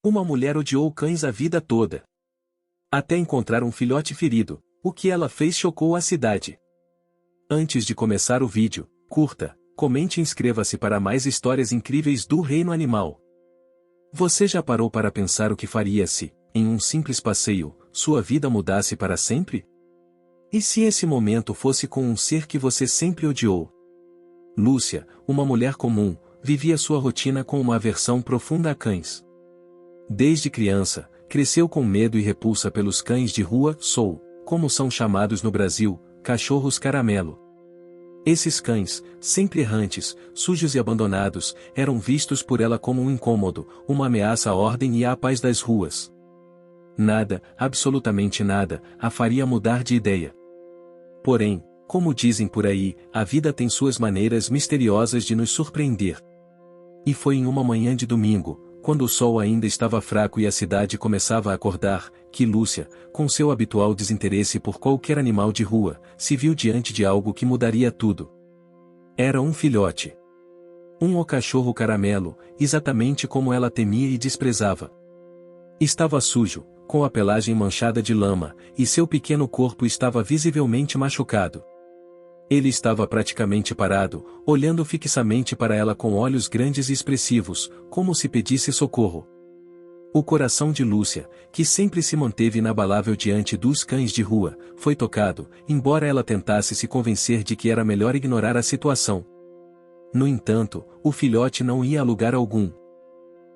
Uma mulher odiou cães a vida toda. Até encontrar um filhote ferido, o que ela fez chocou a cidade. Antes de começar o vídeo, curta, comente e inscreva-se para mais histórias incríveis do reino animal. Você já parou para pensar o que faria se, em um simples passeio, sua vida mudasse para sempre? E se esse momento fosse com um ser que você sempre odiou? Lúcia, uma mulher comum, vivia sua rotina com uma aversão profunda a cães. Desde criança, cresceu com medo e repulsa pelos cães de rua, como são chamados no Brasil, cachorros caramelo. Esses cães, sempre errantes, sujos e abandonados, eram vistos por ela como um incômodo, uma ameaça à ordem e à paz das ruas. Nada, absolutamente nada, a faria mudar de ideia. Porém, como dizem por aí, a vida tem suas maneiras misteriosas de nos surpreender. E foi em uma manhã de domingo, quando o sol ainda estava fraco e a cidade começava a acordar, que Lúcia, com seu habitual desinteresse por qualquer animal de rua, se viu diante de algo que mudaria tudo. Era um filhote. Um cachorro caramelo, exatamente como ela temia e desprezava. Estava sujo, com a pelagem manchada de lama, e seu pequeno corpo estava visivelmente machucado. Ele estava praticamente parado, olhando fixamente para ela com olhos grandes e expressivos, como se pedisse socorro. O coração de Lúcia, que sempre se manteve inabalável diante dos cães de rua, foi tocado, embora ela tentasse se convencer de que era melhor ignorar a situação. No entanto, o filhote não ia a lugar algum.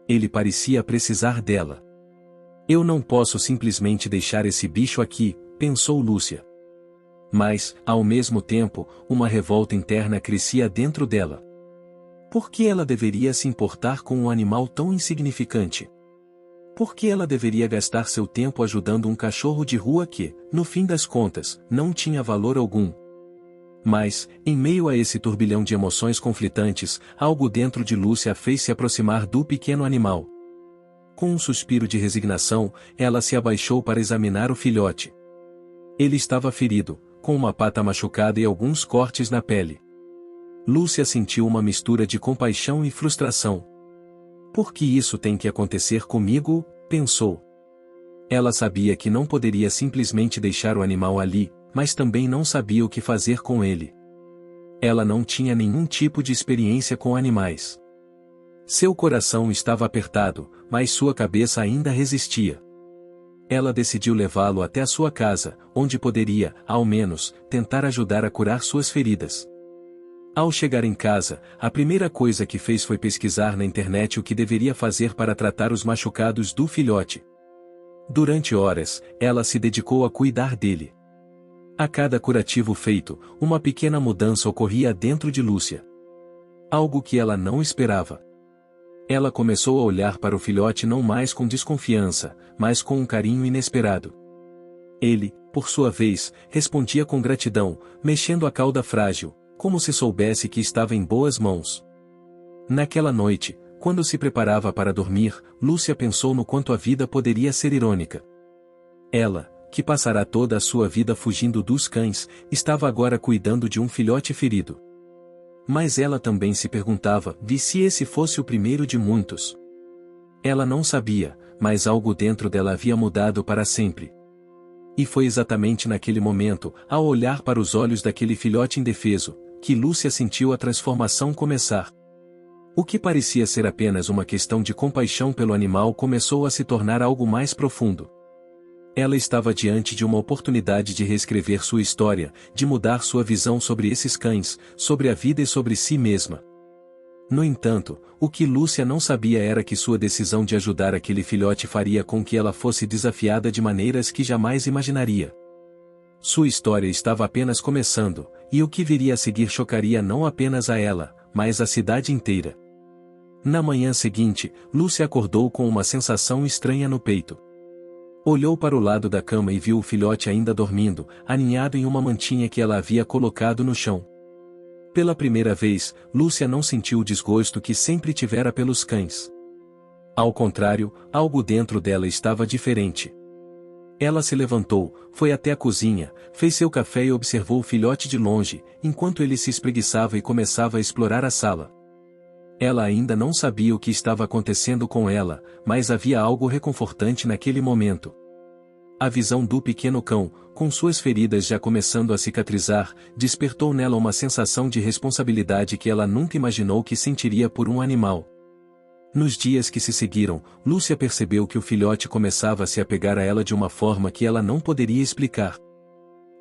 Ele parecia precisar dela. Eu não posso simplesmente deixar esse bicho aqui, pensou Lúcia. Mas, ao mesmo tempo, uma revolta interna crescia dentro dela. Por que ela deveria se importar com um animal tão insignificante? Por que ela deveria gastar seu tempo ajudando um cachorro de rua que, no fim das contas, não tinha valor algum? Mas, em meio a esse turbilhão de emoções conflitantes, algo dentro de Lúcia a fez se aproximar do pequeno animal. Com um suspiro de resignação, ela se abaixou para examinar o filhote. Ele estava ferido, com uma pata machucada e alguns cortes na pele. Lúcia sentiu uma mistura de compaixão e frustração. Por que isso tem que acontecer comigo? Pensou. Ela sabia que não poderia simplesmente deixar o animal ali, mas também não sabia o que fazer com ele. Ela não tinha nenhum tipo de experiência com animais. Seu coração estava apertado, mas sua cabeça ainda resistia. Ela decidiu levá-lo até a sua casa, onde poderia, ao menos, tentar ajudar a curar suas feridas. Ao chegar em casa, a primeira coisa que fez foi pesquisar na internet o que deveria fazer para tratar os machucados do filhote. Durante horas, ela se dedicou a cuidar dele. A cada curativo feito, uma pequena mudança ocorria dentro de Lúcia. Algo que ela não esperava. Ela começou a olhar para o filhote não mais com desconfiança, mas com um carinho inesperado. Ele, por sua vez, respondia com gratidão, mexendo a cauda frágil, como se soubesse que estava em boas mãos. Naquela noite, quando se preparava para dormir, Lúcia pensou no quanto a vida poderia ser irônica. Ela, que passará toda a sua vida fugindo dos cães, estava agora cuidando de um filhote ferido. Mas ela também se perguntava, se esse fosse o primeiro de muitos? Ela não sabia, mas algo dentro dela havia mudado para sempre. E foi exatamente naquele momento, ao olhar para os olhos daquele filhote indefeso, que Lúcia sentiu a transformação começar. O que parecia ser apenas uma questão de compaixão pelo animal começou a se tornar algo mais profundo. Ela estava diante de uma oportunidade de reescrever sua história, de mudar sua visão sobre esses cães, sobre a vida e sobre si mesma. No entanto, o que Lúcia não sabia era que sua decisão de ajudar aquele filhote faria com que ela fosse desafiada de maneiras que jamais imaginaria. Sua história estava apenas começando, e o que viria a seguir chocaria não apenas a ela, mas a cidade inteira. Na manhã seguinte, Lúcia acordou com uma sensação estranha no peito. Olhou para o lado da cama e viu o filhote ainda dormindo, aninhado em uma mantinha que ela havia colocado no chão. Pela primeira vez, Lúcia não sentiu o desgosto que sempre tivera pelos cães. Ao contrário, algo dentro dela estava diferente. Ela se levantou, foi até a cozinha, fez seu café e observou o filhote de longe, enquanto ele se espreguiçava e começava a explorar a sala. Ela ainda não sabia o que estava acontecendo com ela, mas havia algo reconfortante naquele momento. A visão do pequeno cão, com suas feridas já começando a cicatrizar, despertou nela uma sensação de responsabilidade que ela nunca imaginou que sentiria por um animal. Nos dias que se seguiram, Lúcia percebeu que o filhote começava a se apegar a ela de uma forma que ela não poderia explicar.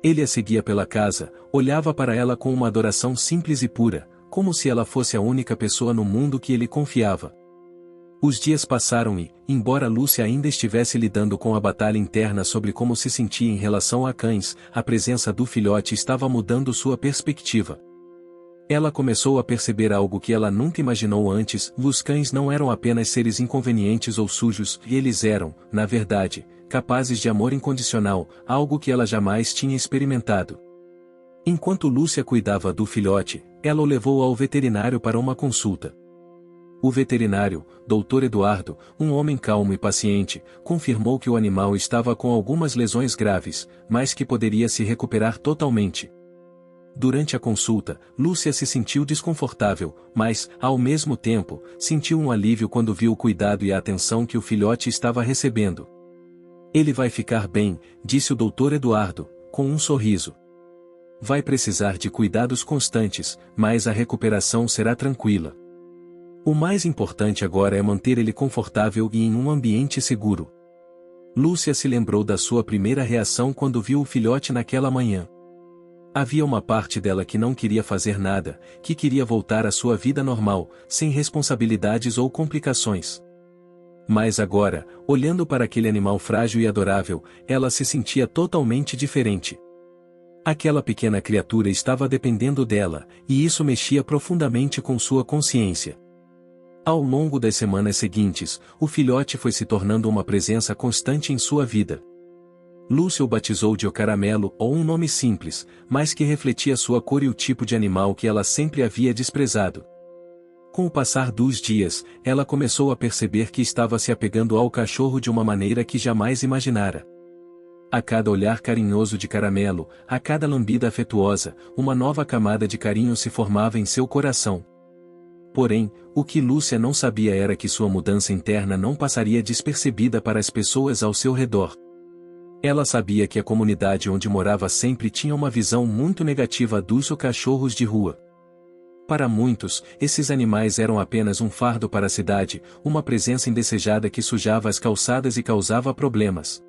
Ele a seguia pela casa, olhava para ela com uma adoração simples e pura, como se ela fosse a única pessoa no mundo que ele confiava. Os dias passaram e, embora Lúcia ainda estivesse lidando com a batalha interna sobre como se sentia em relação a cães, a presença do filhote estava mudando sua perspectiva. Ela começou a perceber algo que ela nunca imaginou antes: os cães não eram apenas seres inconvenientes ou sujos, eles eram, na verdade, capazes de amor incondicional, algo que ela jamais tinha experimentado. Enquanto Lúcia cuidava do filhote, ela o levou ao veterinário para uma consulta. O veterinário, Dr. Eduardo, um homem calmo e paciente, confirmou que o animal estava com algumas lesões graves, mas que poderia se recuperar totalmente. Durante a consulta, Lúcia se sentiu desconfortável, mas, ao mesmo tempo, sentiu um alívio quando viu o cuidado e a atenção que o filhote estava recebendo. Ele vai ficar bem, disse o Dr. Eduardo, com um sorriso. Vai precisar de cuidados constantes, mas a recuperação será tranquila. O mais importante agora é manter ele confortável e em um ambiente seguro. Lúcia se lembrou da sua primeira reação quando viu o filhote naquela manhã. Havia uma parte dela que não queria fazer nada, que queria voltar à sua vida normal, sem responsabilidades ou complicações. Mas agora, olhando para aquele animal frágil e adorável, ela se sentia totalmente diferente. Aquela pequena criatura estava dependendo dela, e isso mexia profundamente com sua consciência. Ao longo das semanas seguintes, o filhote foi se tornando uma presença constante em sua vida. Lúcia o batizou de O Caramelo, ou um nome simples, mas que refletia sua cor e o tipo de animal que ela sempre havia desprezado. Com o passar dos dias, ela começou a perceber que estava se apegando ao cachorro de uma maneira que jamais imaginara. A cada olhar carinhoso de Caramelo, a cada lambida afetuosa, uma nova camada de carinho se formava em seu coração. Porém, o que Lúcia não sabia era que sua mudança interna não passaria despercebida para as pessoas ao seu redor. Ela sabia que a comunidade onde morava sempre tinha uma visão muito negativa dos cachorros de rua. Para muitos, esses animais eram apenas um fardo para a cidade, uma presença indesejada que sujava as calçadas e causava problemas.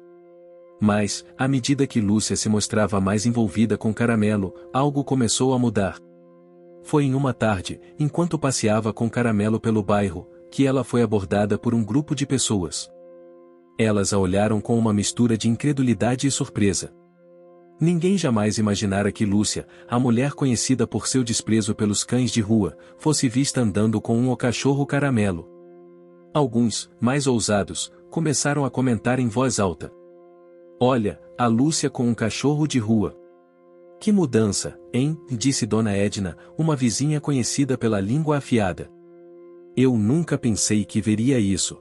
Mas, à medida que Lúcia se mostrava mais envolvida com Caramelo, algo começou a mudar. Foi em uma tarde, enquanto passeava com Caramelo pelo bairro, que ela foi abordada por um grupo de pessoas. Elas a olharam com uma mistura de incredulidade e surpresa. Ninguém jamais imaginara que Lúcia, a mulher conhecida por seu desprezo pelos cães de rua, fosse vista andando com um cachorro Caramelo. Alguns, mais ousados, começaram a comentar em voz alta. Olha, a Lúcia com um cachorro de rua. Que mudança, hein? Disse Dona Edna, uma vizinha conhecida pela língua afiada. Eu nunca pensei que veria isso.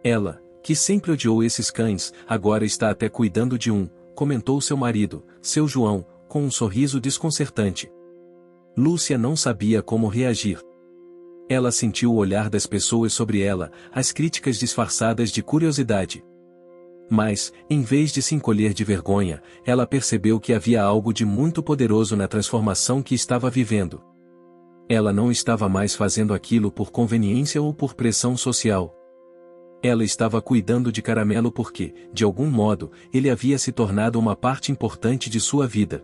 Ela, que sempre odiou esses cães, agora está até cuidando de um, comentou seu marido, seu João, com um sorriso desconcertante. Lúcia não sabia como reagir. Ela sentiu o olhar das pessoas sobre ela, as críticas disfarçadas de curiosidade. Mas, em vez de se encolher de vergonha, ela percebeu que havia algo de muito poderoso na transformação que estava vivendo. Ela não estava mais fazendo aquilo por conveniência ou por pressão social. Ela estava cuidando de Caramelo porque, de algum modo, ele havia se tornado uma parte importante de sua vida.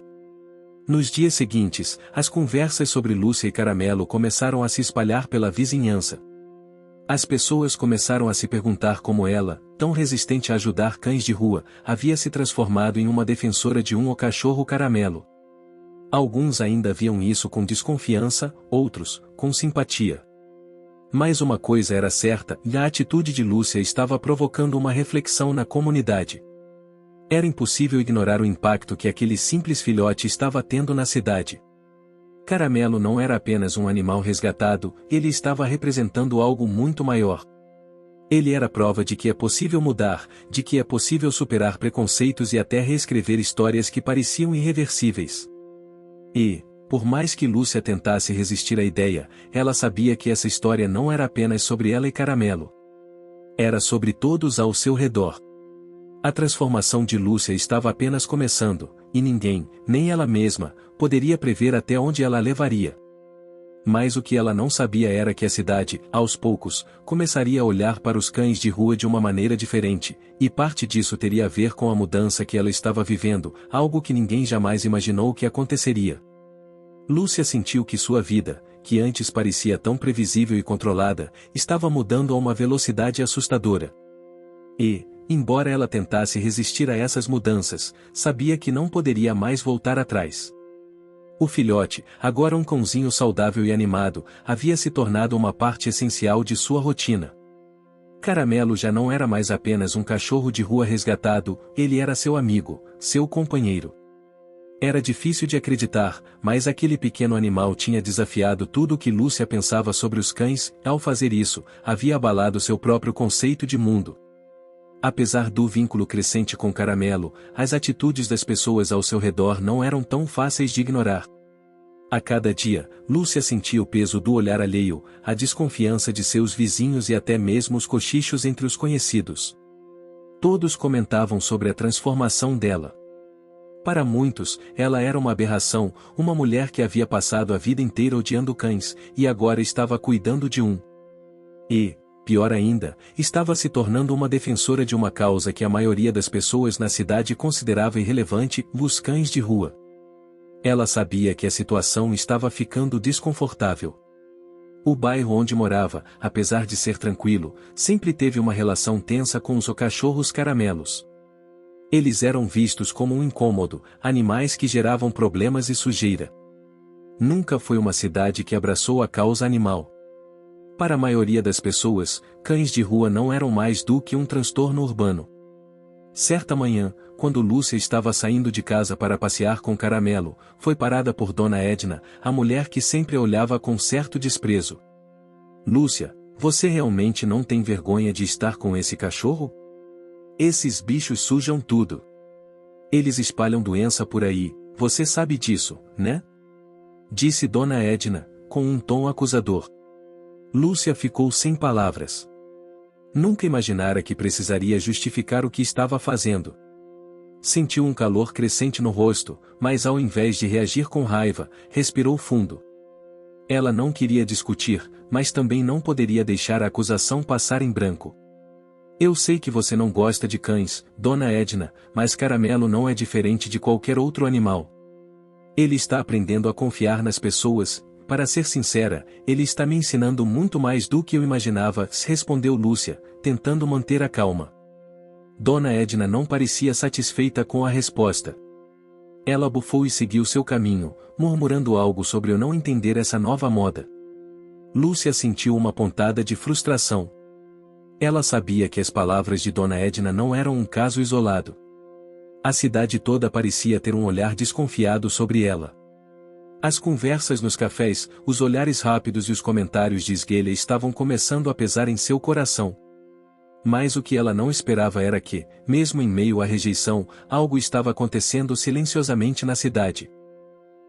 Nos dias seguintes, as conversas sobre Lúcia e Caramelo começaram a se espalhar pela vizinhança. As pessoas começaram a se perguntar como ela, tão resistente a ajudar cães de rua, havia se transformado em uma defensora de um cachorro Caramelo. Alguns ainda viam isso com desconfiança, outros, com simpatia. Mas uma coisa era certa, e a atitude de Lúcia estava provocando uma reflexão na comunidade. Era impossível ignorar o impacto que aquele simples filhote estava tendo na cidade. Caramelo não era apenas um animal resgatado, ele estava representando algo muito maior. Ele era prova de que é possível mudar, de que é possível superar preconceitos e até reescrever histórias que pareciam irreversíveis. E, Por mais que Lúcia tentasse resistir à ideia, ela sabia que essa história não era apenas sobre ela e Caramelo. Era sobre todos ao seu redor. A transformação de Lúcia estava apenas começando, e ninguém, nem ela mesma, poderia prever até onde ela a levaria. Mas o que ela não sabia era que a cidade, aos poucos, começaria a olhar para os cães de rua de uma maneira diferente, e parte disso teria a ver com a mudança que ela estava vivendo, algo que ninguém jamais imaginou que aconteceria. Lúcia sentiu que sua vida, que antes parecia tão previsível e controlada, estava mudando a uma velocidade assustadora. E, embora ela tentasse resistir a essas mudanças, sabia que não poderia mais voltar atrás. O filhote, agora um cãozinho saudável e animado, havia se tornado uma parte essencial de sua rotina. Caramelo já não era mais apenas um cachorro de rua resgatado, ele era seu amigo, seu companheiro. Era difícil de acreditar, mas aquele pequeno animal tinha desafiado tudo o que Lúcia pensava sobre os cães, e ao fazer isso, havia abalado seu próprio conceito de mundo. Apesar do vínculo crescente com Caramelo, as atitudes das pessoas ao seu redor não eram tão fáceis de ignorar. A cada dia, Lúcia sentia o peso do olhar alheio, a desconfiança de seus vizinhos e até mesmo os cochichos entre os conhecidos. Todos comentavam sobre a transformação dela. Para muitos, ela era uma aberração, uma mulher que havia passado a vida inteira odiando cães, e agora estava cuidando de um. E, pior ainda, estava se tornando uma defensora de uma causa que a maioria das pessoas na cidade considerava irrelevante, os cães de rua. Ela sabia que a situação estava ficando desconfortável. O bairro onde morava, apesar de ser tranquilo, sempre teve uma relação tensa com os cachorros caramelos. Eles eram vistos como um incômodo, animais que geravam problemas e sujeira. Nunca foi uma cidade que abraçou a causa animal. Para a maioria das pessoas, cães de rua não eram mais do que um transtorno urbano. Certa manhã, quando Lúcia estava saindo de casa para passear com Caramelo, foi parada por Dona Edna, a mulher que sempre a olhava com certo desprezo. "Lúcia, você realmente não tem vergonha de estar com esse cachorro? Esses bichos sujam tudo. Eles espalham doença por aí, você sabe disso, né?" Disse Dona Edna, com um tom acusador. Lúcia ficou sem palavras. Nunca imaginara que precisaria justificar o que estava fazendo. Sentiu um calor crescente no rosto, mas ao invés de reagir com raiva, respirou fundo. Ela não queria discutir, mas também não poderia deixar a acusação passar em branco. "Eu sei que você não gosta de cães, Dona Edna, mas Caramelo não é diferente de qualquer outro animal. Ele está aprendendo a confiar nas pessoas. Para ser sincera, ele está me ensinando muito mais do que eu imaginava", respondeu Lúcia, tentando manter a calma. Dona Edna não parecia satisfeita com a resposta. Ela bufou e seguiu seu caminho, murmurando algo sobre eu não entender essa nova moda. Lúcia sentiu uma pontada de frustração. Ela sabia que as palavras de Dona Edna não eram um caso isolado. A cidade toda parecia ter um olhar desconfiado sobre ela. As conversas nos cafés, os olhares rápidos e os comentários de esguelha estavam começando a pesar em seu coração. Mas o que ela não esperava era que, mesmo em meio à rejeição, algo estava acontecendo silenciosamente na cidade.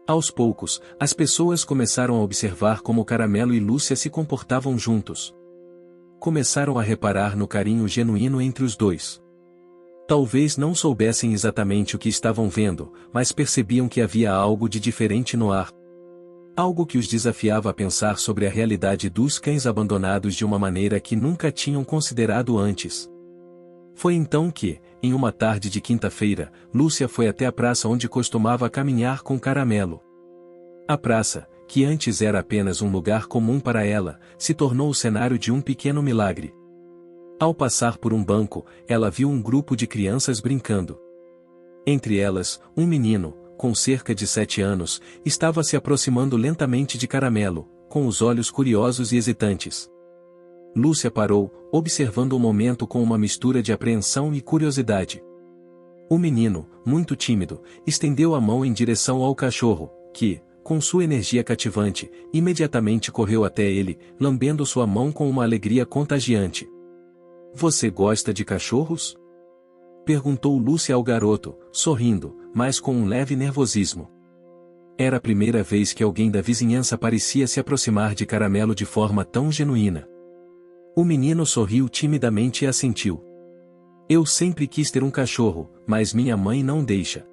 Aos poucos, as pessoas começaram a observar como Caramelo e Lúcia se comportavam juntos. Começaram a reparar no carinho genuíno entre os dois. Talvez não soubessem exatamente o que estavam vendo, mas percebiam que havia algo de diferente no ar. Algo que os desafiava a pensar sobre a realidade dos cães abandonados de uma maneira que nunca tinham considerado antes. Foi então que, em uma tarde de quinta-feira, Lúcia foi até a praça onde costumava caminhar com Caramelo. A praça, que antes era apenas um lugar comum para ela, se tornou o cenário de um pequeno milagre. Ao passar por um banco, ela viu um grupo de crianças brincando. Entre elas, um menino, com cerca de 7 anos, estava se aproximando lentamente de Caramelo, com os olhos curiosos e hesitantes. Lúcia parou, observando o momento com uma mistura de apreensão e curiosidade. O menino, muito tímido, estendeu a mão em direção ao cachorro, que, com sua energia cativante, imediatamente correu até ele, lambendo sua mão com uma alegria contagiante. "Você gosta de cachorros?" perguntou Lúcia ao garoto, sorrindo, mas com um leve nervosismo. Era a primeira vez que alguém da vizinhança parecia se aproximar de Caramelo de forma tão genuína. O menino sorriu timidamente e assentiu. Eu sempre quis ter um cachorro, mas minha mãe não deixa.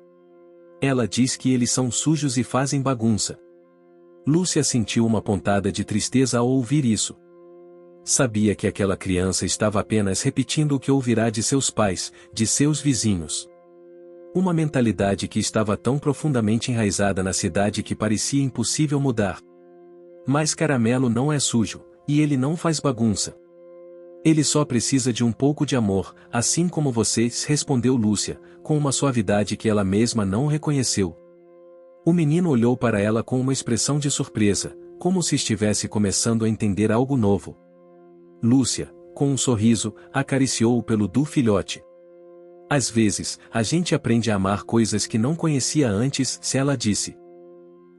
Ela diz que eles são sujos e fazem bagunça. Lúcia sentiu uma pontada de tristeza ao ouvir isso. Sabia que aquela criança estava apenas repetindo o que ouvirá de seus pais, de seus vizinhos. Uma mentalidade que estava tão profundamente enraizada na cidade que parecia impossível mudar. Mas Caramelo não é sujo, e ele não faz bagunça. Ele só precisa de um pouco de amor, assim como você, respondeu Lúcia, com uma suavidade que ela mesma não reconheceu. O menino olhou para ela com uma expressão de surpresa, como se estivesse começando a entender algo novo. Lúcia, com um sorriso, acariciou-o pelo do filhote. Às vezes, a gente aprende a amar coisas que não conhecia antes, se ela disse.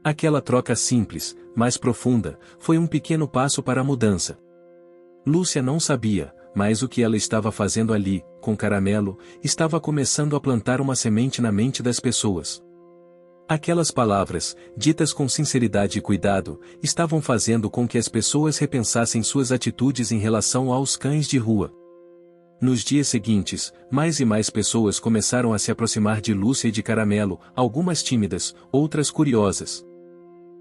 Aquela troca simples, mas profunda, foi um pequeno passo para a mudança. Lúcia não sabia, mas o que ela estava fazendo ali, com Caramelo, estava começando a plantar uma semente na mente das pessoas. Aquelas palavras, ditas com sinceridade e cuidado, estavam fazendo com que as pessoas repensassem suas atitudes em relação aos cães de rua. Nos dias seguintes, mais e mais pessoas começaram a se aproximar de Lúcia e de Caramelo, algumas tímidas, outras curiosas.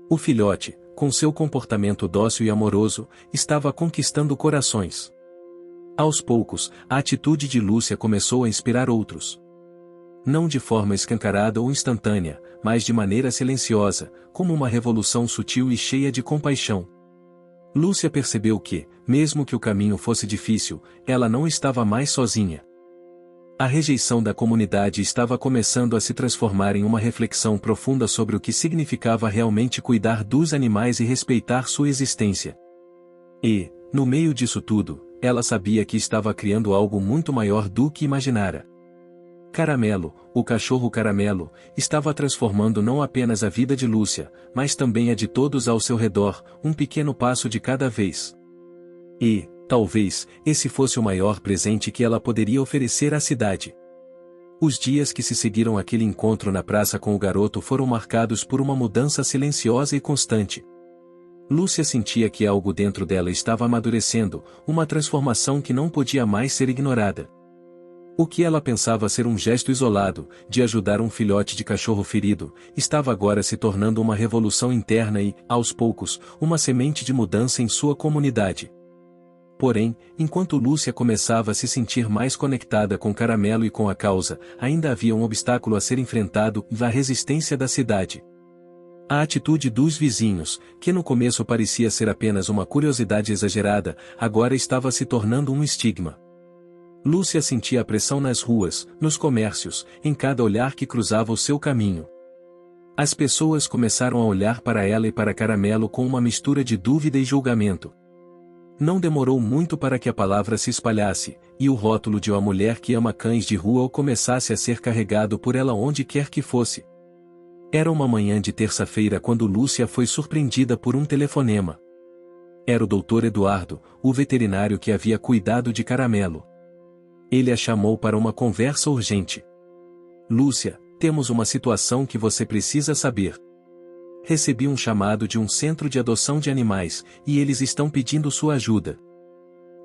O filhote, com seu comportamento dócil e amoroso, estava conquistando corações. Aos poucos, a atitude de Lúcia começou a inspirar outros. Não de forma escancarada ou instantânea, mas de maneira silenciosa, como uma revolução sutil e cheia de compaixão. Lúcia percebeu que, mesmo que o caminho fosse difícil, ela não estava mais sozinha. A rejeição da comunidade estava começando a se transformar em uma reflexão profunda sobre o que significava realmente cuidar dos animais e respeitar sua existência. E, no meio disso tudo, ela sabia que estava criando algo muito maior do que imaginara. Caramelo, o cachorro Caramelo, estava transformando não apenas a vida de Lúcia, mas também a de todos ao seu redor, um pequeno passo de cada vez. E, talvez, esse fosse o maior presente que ela poderia oferecer à cidade. Os dias que se seguiram àquele encontro na praça com o garoto foram marcados por uma mudança silenciosa e constante. Lúcia sentia que algo dentro dela estava amadurecendo, uma transformação que não podia mais ser ignorada. O que ela pensava ser um gesto isolado, de ajudar um filhote de cachorro ferido, estava agora se tornando uma revolução interna e, aos poucos, uma semente de mudança em sua comunidade. Porém, enquanto Lúcia começava a se sentir mais conectada com Caramelo e com a causa, ainda havia um obstáculo a ser enfrentado, a resistência da cidade. A atitude dos vizinhos, que no começo parecia ser apenas uma curiosidade exagerada, agora estava se tornando um estigma. Lúcia sentia a pressão nas ruas, nos comércios, em cada olhar que cruzava o seu caminho. As pessoas começaram a olhar para ela e para Caramelo com uma mistura de dúvida e julgamento. Não demorou muito para que a palavra se espalhasse, e o rótulo de uma mulher que ama cães de rua começasse a ser carregado por ela onde quer que fosse. Era uma manhã de terça-feira quando Lúcia foi surpreendida por um telefonema. Era o Dr. Eduardo, o veterinário que havia cuidado de Caramelo. Ele a chamou para uma conversa urgente. Lúcia, temos uma situação que você precisa saber. Recebi um chamado de um centro de adoção de animais, e eles estão pedindo sua ajuda.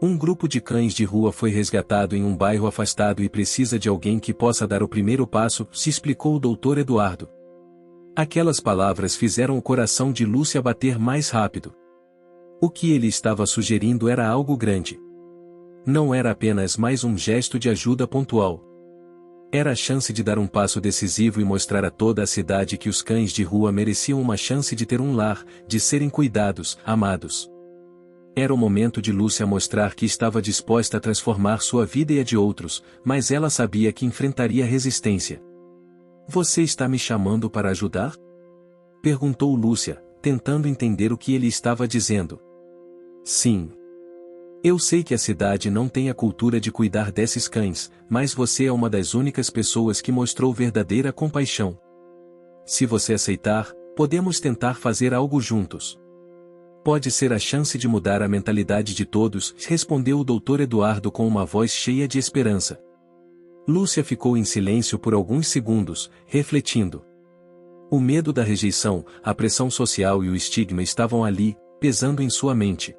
Um grupo de cães de rua foi resgatado em um bairro afastado e precisa de alguém que possa dar o primeiro passo, se explicou o Dr. Eduardo. Aquelas palavras fizeram o coração de Lúcia bater mais rápido. O que ele estava sugerindo era algo grande. Não era apenas mais um gesto de ajuda pontual. Era a chance de dar um passo decisivo e mostrar a toda a cidade que os cães de rua mereciam uma chance de ter um lar, de serem cuidados, amados. Era o momento de Lúcia mostrar que estava disposta a transformar sua vida e a de outros, mas ela sabia que enfrentaria resistência. Você está me chamando para ajudar? Perguntou Lúcia, tentando entender o que ele estava dizendo. Sim. Eu sei que a cidade não tem a cultura de cuidar desses cães, mas você é uma das únicas pessoas que mostrou verdadeira compaixão. Se você aceitar, podemos tentar fazer algo juntos. Pode ser a chance de mudar a mentalidade de todos, respondeu o Dr. Eduardo com uma voz cheia de esperança. Lúcia ficou em silêncio por alguns segundos, refletindo. O medo da rejeição, a pressão social e o estigma estavam ali, pesando em sua mente.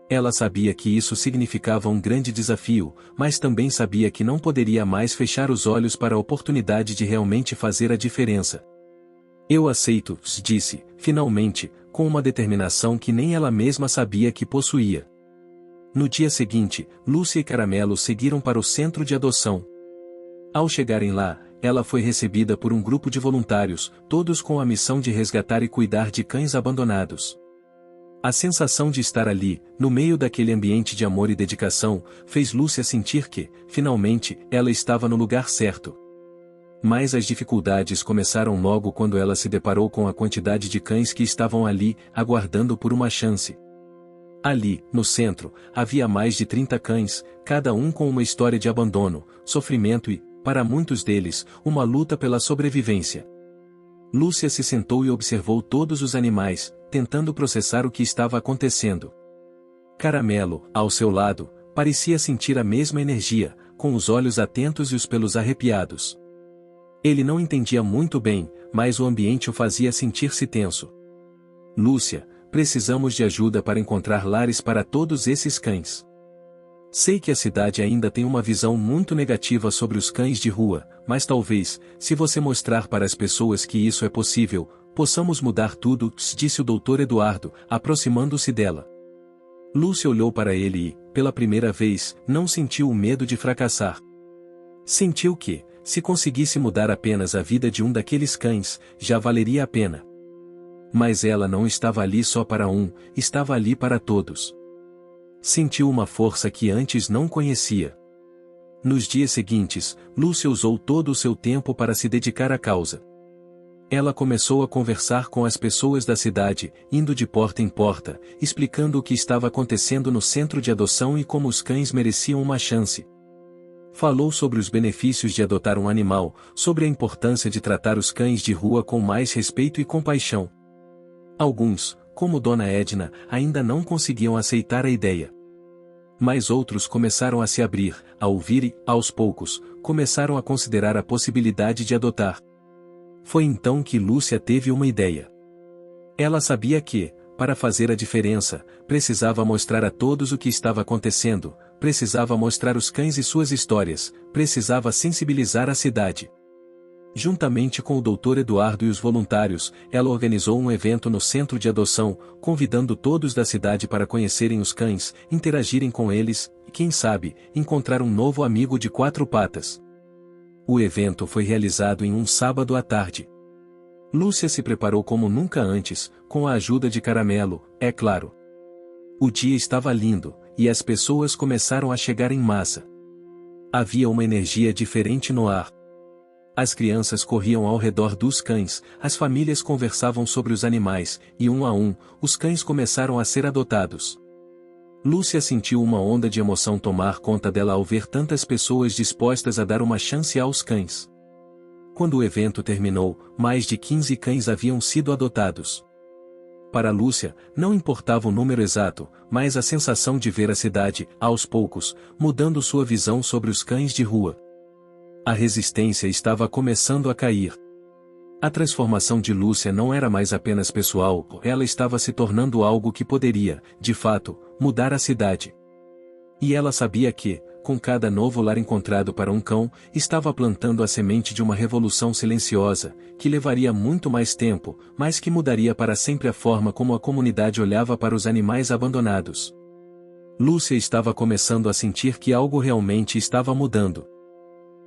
Ela sabia que isso significava um grande desafio, mas também sabia que não poderia mais fechar os olhos para a oportunidade de realmente fazer a diferença. Eu aceito, disse, finalmente, com uma determinação que nem ela mesma sabia que possuía. No dia seguinte, Lúcia e Caramelo seguiram para o centro de adoção. Ao chegarem lá, ela foi recebida por um grupo de voluntários, todos com a missão de resgatar e cuidar de cães abandonados. A sensação de estar ali, no meio daquele ambiente de amor e dedicação, fez Lúcia sentir que, finalmente, ela estava no lugar certo. Mas as dificuldades começaram logo quando ela se deparou com a quantidade de cães que estavam ali, aguardando por uma chance. Ali, no centro, havia mais de 30 cães, cada um com uma história de abandono, sofrimento e, para muitos deles, uma luta pela sobrevivência. Lúcia se sentou e observou todos os animais, tentando processar o que estava acontecendo. Caramelo, ao seu lado, parecia sentir a mesma energia, com os olhos atentos e os pelos arrepiados. Ele não entendia muito bem, mas o ambiente o fazia sentir-se tenso. Lúcia, precisamos de ajuda para encontrar lares para todos esses cães. Sei que a cidade ainda tem uma visão muito negativa sobre os cães de rua, mas talvez, se você mostrar para as pessoas que isso é possível, possamos mudar tudo, disse o Dr. Eduardo, aproximando-se dela. Lúcia olhou para ele e, pela primeira vez, não sentiu o medo de fracassar. Sentiu que, se conseguisse mudar apenas a vida de um daqueles cães, já valeria a pena. Mas ela não estava ali só para um, estava ali para todos. Sentiu uma força que antes não conhecia. Nos dias seguintes, Lúcia usou todo o seu tempo para se dedicar à causa. Ela começou a conversar com as pessoas da cidade, indo de porta em porta, explicando o que estava acontecendo no centro de adoção e como os cães mereciam uma chance. Falou sobre os benefícios de adotar um animal, sobre a importância de tratar os cães de rua com mais respeito e compaixão. Alguns, como Dona Edna, ainda não conseguiam aceitar a ideia. Mas outros começaram a se abrir, a ouvir e, aos poucos, começaram a considerar a possibilidade de adotar. Foi então que Lúcia teve uma ideia. Ela sabia que, para fazer a diferença, precisava mostrar a todos o que estava acontecendo, precisava mostrar os cães e suas histórias, precisava sensibilizar a cidade. Juntamente com o Dr. Eduardo e os voluntários, ela organizou um evento no centro de adoção, convidando todos da cidade para conhecerem os cães, interagirem com eles, e quem sabe, encontrar um novo amigo de 4 patas. O evento foi realizado em um sábado à tarde. Lúcia se preparou como nunca antes, com a ajuda de Caramelo, é claro. O dia estava lindo, e as pessoas começaram a chegar em massa. Havia uma energia diferente no ar. As crianças corriam ao redor dos cães, as famílias conversavam sobre os animais, e um a um, os cães começaram a ser adotados. Lúcia sentiu uma onda de emoção tomar conta dela ao ver tantas pessoas dispostas a dar uma chance aos cães. Quando o evento terminou, mais de 15 cães haviam sido adotados. Para Lúcia, não importava o número exato, mas a sensação de ver a cidade, aos poucos, mudando sua visão sobre os cães de rua. A resistência estava começando a cair. A transformação de Lúcia não era mais apenas pessoal, ela estava se tornando algo que poderia, de fato, mudar a cidade. E ela sabia que, com cada novo lar encontrado para um cão, estava plantando a semente de uma revolução silenciosa, que levaria muito mais tempo, mas que mudaria para sempre a forma como a comunidade olhava para os animais abandonados. Lúcia estava começando a sentir que algo realmente estava mudando.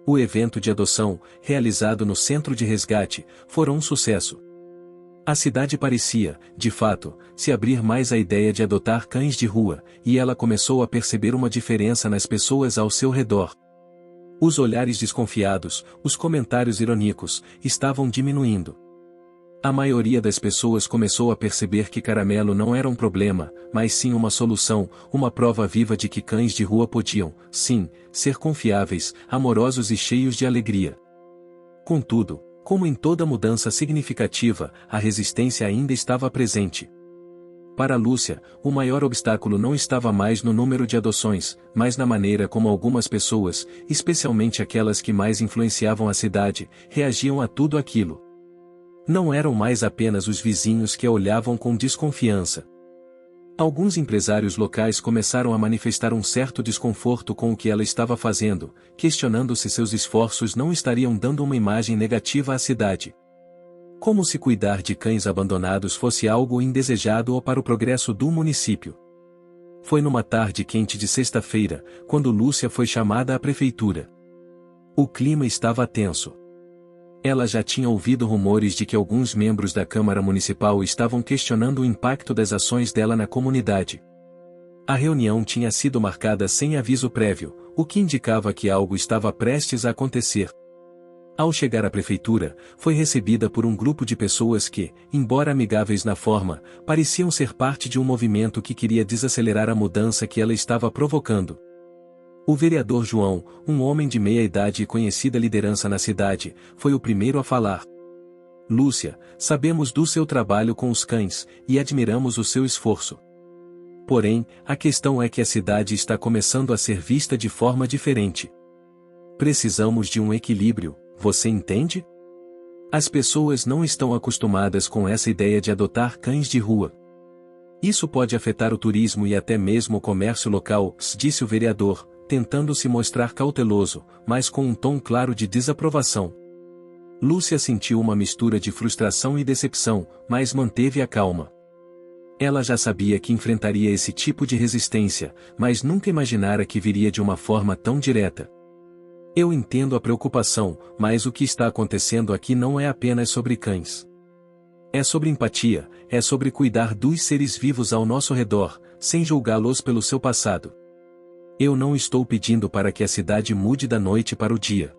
O evento de adoção, realizado no centro de resgate, foi um sucesso. A cidade parecia, de fato, se abrir mais à ideia de adotar cães de rua, e ela começou a perceber uma diferença nas pessoas ao seu redor. Os olhares desconfiados, os comentários irônicos, estavam diminuindo. A maioria das pessoas começou a perceber que Caramelo não era um problema, mas sim uma solução, uma prova viva de que cães de rua podiam, sim, ser confiáveis, amorosos e cheios de alegria. Contudo, como em toda mudança significativa, a resistência ainda estava presente. Para Lúcia, o maior obstáculo não estava mais no número de adoções, mas na maneira como algumas pessoas, especialmente aquelas que mais influenciavam a cidade, reagiam a tudo aquilo. Não eram mais apenas os vizinhos que a olhavam com desconfiança. Alguns empresários locais começaram a manifestar um certo desconforto com o que ela estava fazendo, questionando se seus esforços não estariam dando uma imagem negativa à cidade. Como se cuidar de cães abandonados fosse algo indesejado ou para o progresso do município. Foi numa tarde quente de sexta-feira, quando Lúcia foi chamada à prefeitura. O clima estava tenso. Ela já tinha ouvido rumores de que alguns membros da Câmara Municipal estavam questionando o impacto das ações dela na comunidade. A reunião tinha sido marcada sem aviso prévio, o que indicava que algo estava prestes a acontecer. Ao chegar à prefeitura, foi recebida por um grupo de pessoas que, embora amigáveis na forma, pareciam ser parte de um movimento que queria desacelerar a mudança que ela estava provocando. O vereador João, um homem de meia idade e conhecida liderança na cidade, foi o primeiro a falar. Lúcia, sabemos do seu trabalho com os cães, e admiramos o seu esforço. Porém, a questão é que a cidade está começando a ser vista de forma diferente. Precisamos de um equilíbrio, você entende? As pessoas não estão acostumadas com essa ideia de adotar cães de rua. Isso pode afetar o turismo e até mesmo o comércio local, disse o vereador, tentando se mostrar cauteloso, mas com um tom claro de desaprovação. Lúcia sentiu uma mistura de frustração e decepção, mas manteve a calma. Ela já sabia que enfrentaria esse tipo de resistência, mas nunca imaginara que viria de uma forma tão direta. Eu entendo a preocupação, mas o que está acontecendo aqui não é apenas sobre cães. É sobre empatia, é sobre cuidar dos seres vivos ao nosso redor, sem julgá-los pelo seu passado. Eu não estou pedindo para que a cidade mude da noite para o dia.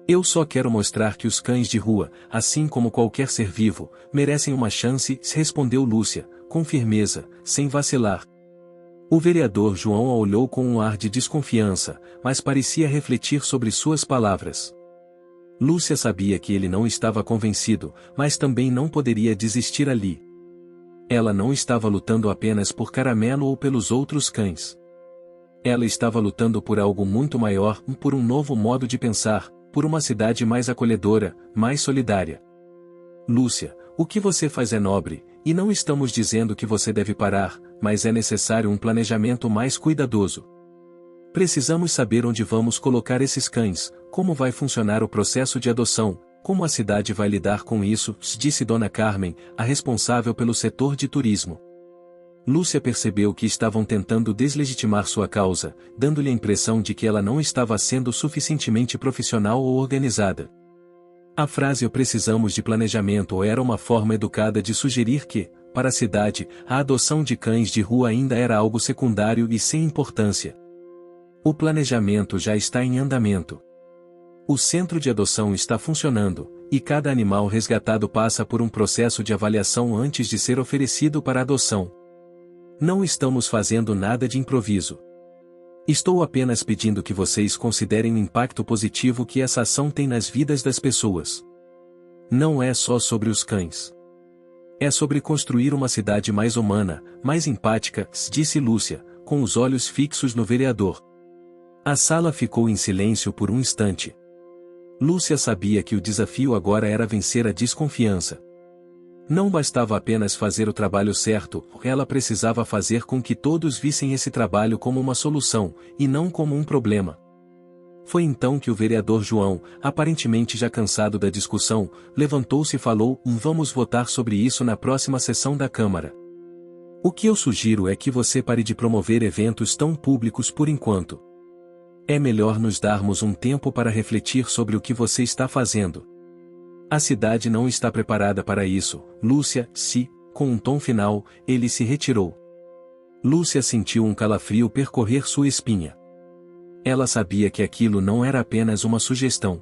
Eu só quero mostrar que os cães de rua, assim como qualquer ser vivo, merecem uma chance, respondeu Lúcia, com firmeza, sem vacilar. O vereador João a olhou com um ar de desconfiança, mas parecia refletir sobre suas palavras. Lúcia sabia que ele não estava convencido, mas também não poderia desistir ali. Ela não estava lutando apenas por Caramelo ou pelos outros cães. Ela estava lutando por algo muito maior, por um novo modo de pensar, por uma cidade mais acolhedora, mais solidária. Lúcia, o que você faz é nobre, e não estamos dizendo que você deve parar, mas é necessário um planejamento mais cuidadoso. Precisamos saber onde vamos colocar esses cães, como vai funcionar o processo de adoção, como a cidade vai lidar com isso, disse Dona Carmen, a responsável pelo setor de turismo. Lúcia percebeu que estavam tentando deslegitimar sua causa, dando-lhe a impressão de que ela não estava sendo suficientemente profissional ou organizada. A frase "eu precisamos de planejamento" era uma forma educada de sugerir que, para a cidade, a adoção de cães de rua ainda era algo secundário e sem importância. O planejamento já está em andamento. O centro de adoção está funcionando, e cada animal resgatado passa por um processo de avaliação antes de ser oferecido para adoção. Não estamos fazendo nada de improviso. Estou apenas pedindo que vocês considerem o impacto positivo que essa ação tem nas vidas das pessoas. Não é só sobre os cães. É sobre construir uma cidade mais humana, mais empática, disse Lúcia, com os olhos fixos no vereador. A sala ficou em silêncio por um instante. Lúcia sabia que o desafio agora era vencer a desconfiança. Não bastava apenas fazer o trabalho certo, ela precisava fazer com que todos vissem esse trabalho como uma solução, e não como um problema. Foi então que o vereador João, aparentemente já cansado da discussão, levantou-se e falou: vamos votar sobre isso na próxima sessão da Câmara. O que eu sugiro é que você pare de promover eventos tão públicos por enquanto. É melhor nos darmos um tempo para refletir sobre o que você está fazendo. A cidade não está preparada para isso, Lúcia, com um tom final, ele se retirou. Lúcia sentiu um calafrio percorrer sua espinha. Ela sabia que aquilo não era apenas uma sugestão.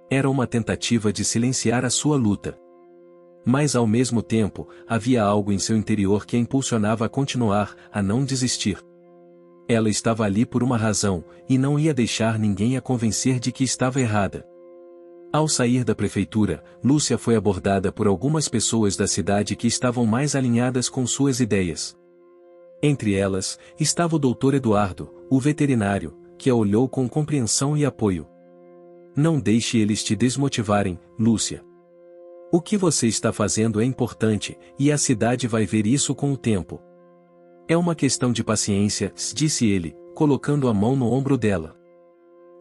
Era uma tentativa de silenciar a sua luta. Mas ao mesmo tempo, havia algo em seu interior que a impulsionava a continuar, a não desistir. Ela estava ali por uma razão, e não ia deixar ninguém a convencer de que estava errada. Ao sair da prefeitura, Lúcia foi abordada por algumas pessoas da cidade que estavam mais alinhadas com suas ideias. Entre elas, estava o Dr. Eduardo, o veterinário, que a olhou com compreensão e apoio. Não deixe eles te desmotivarem, Lúcia. O que você está fazendo é importante, e a cidade vai ver isso com o tempo. É uma questão de paciência, disse ele, colocando a mão no ombro dela.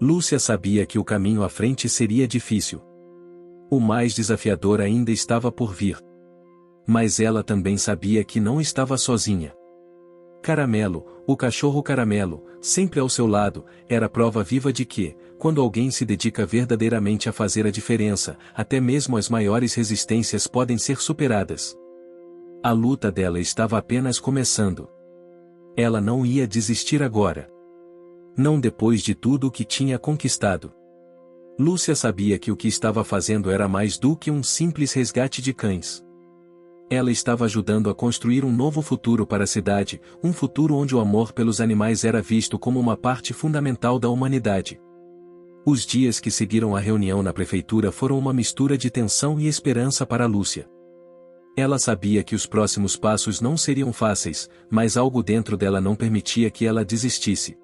Lúcia sabia que o caminho à frente seria difícil. O mais desafiador ainda estava por vir. Mas ela também sabia que não estava sozinha. Caramelo, o cachorro Caramelo, sempre ao seu lado, era prova viva de que, quando alguém se dedica verdadeiramente a fazer a diferença, até mesmo as maiores resistências podem ser superadas. A luta dela estava apenas começando. Ela não ia desistir agora. Não depois de tudo o que tinha conquistado. Lúcia sabia que o que estava fazendo era mais do que um simples resgate de cães. Ela estava ajudando a construir um novo futuro para a cidade, um futuro onde o amor pelos animais era visto como uma parte fundamental da humanidade. Os dias que seguiram a reunião na prefeitura foram uma mistura de tensão e esperança para Lúcia. Ela sabia que os próximos passos não seriam fáceis, mas algo dentro dela não permitia que ela desistisse.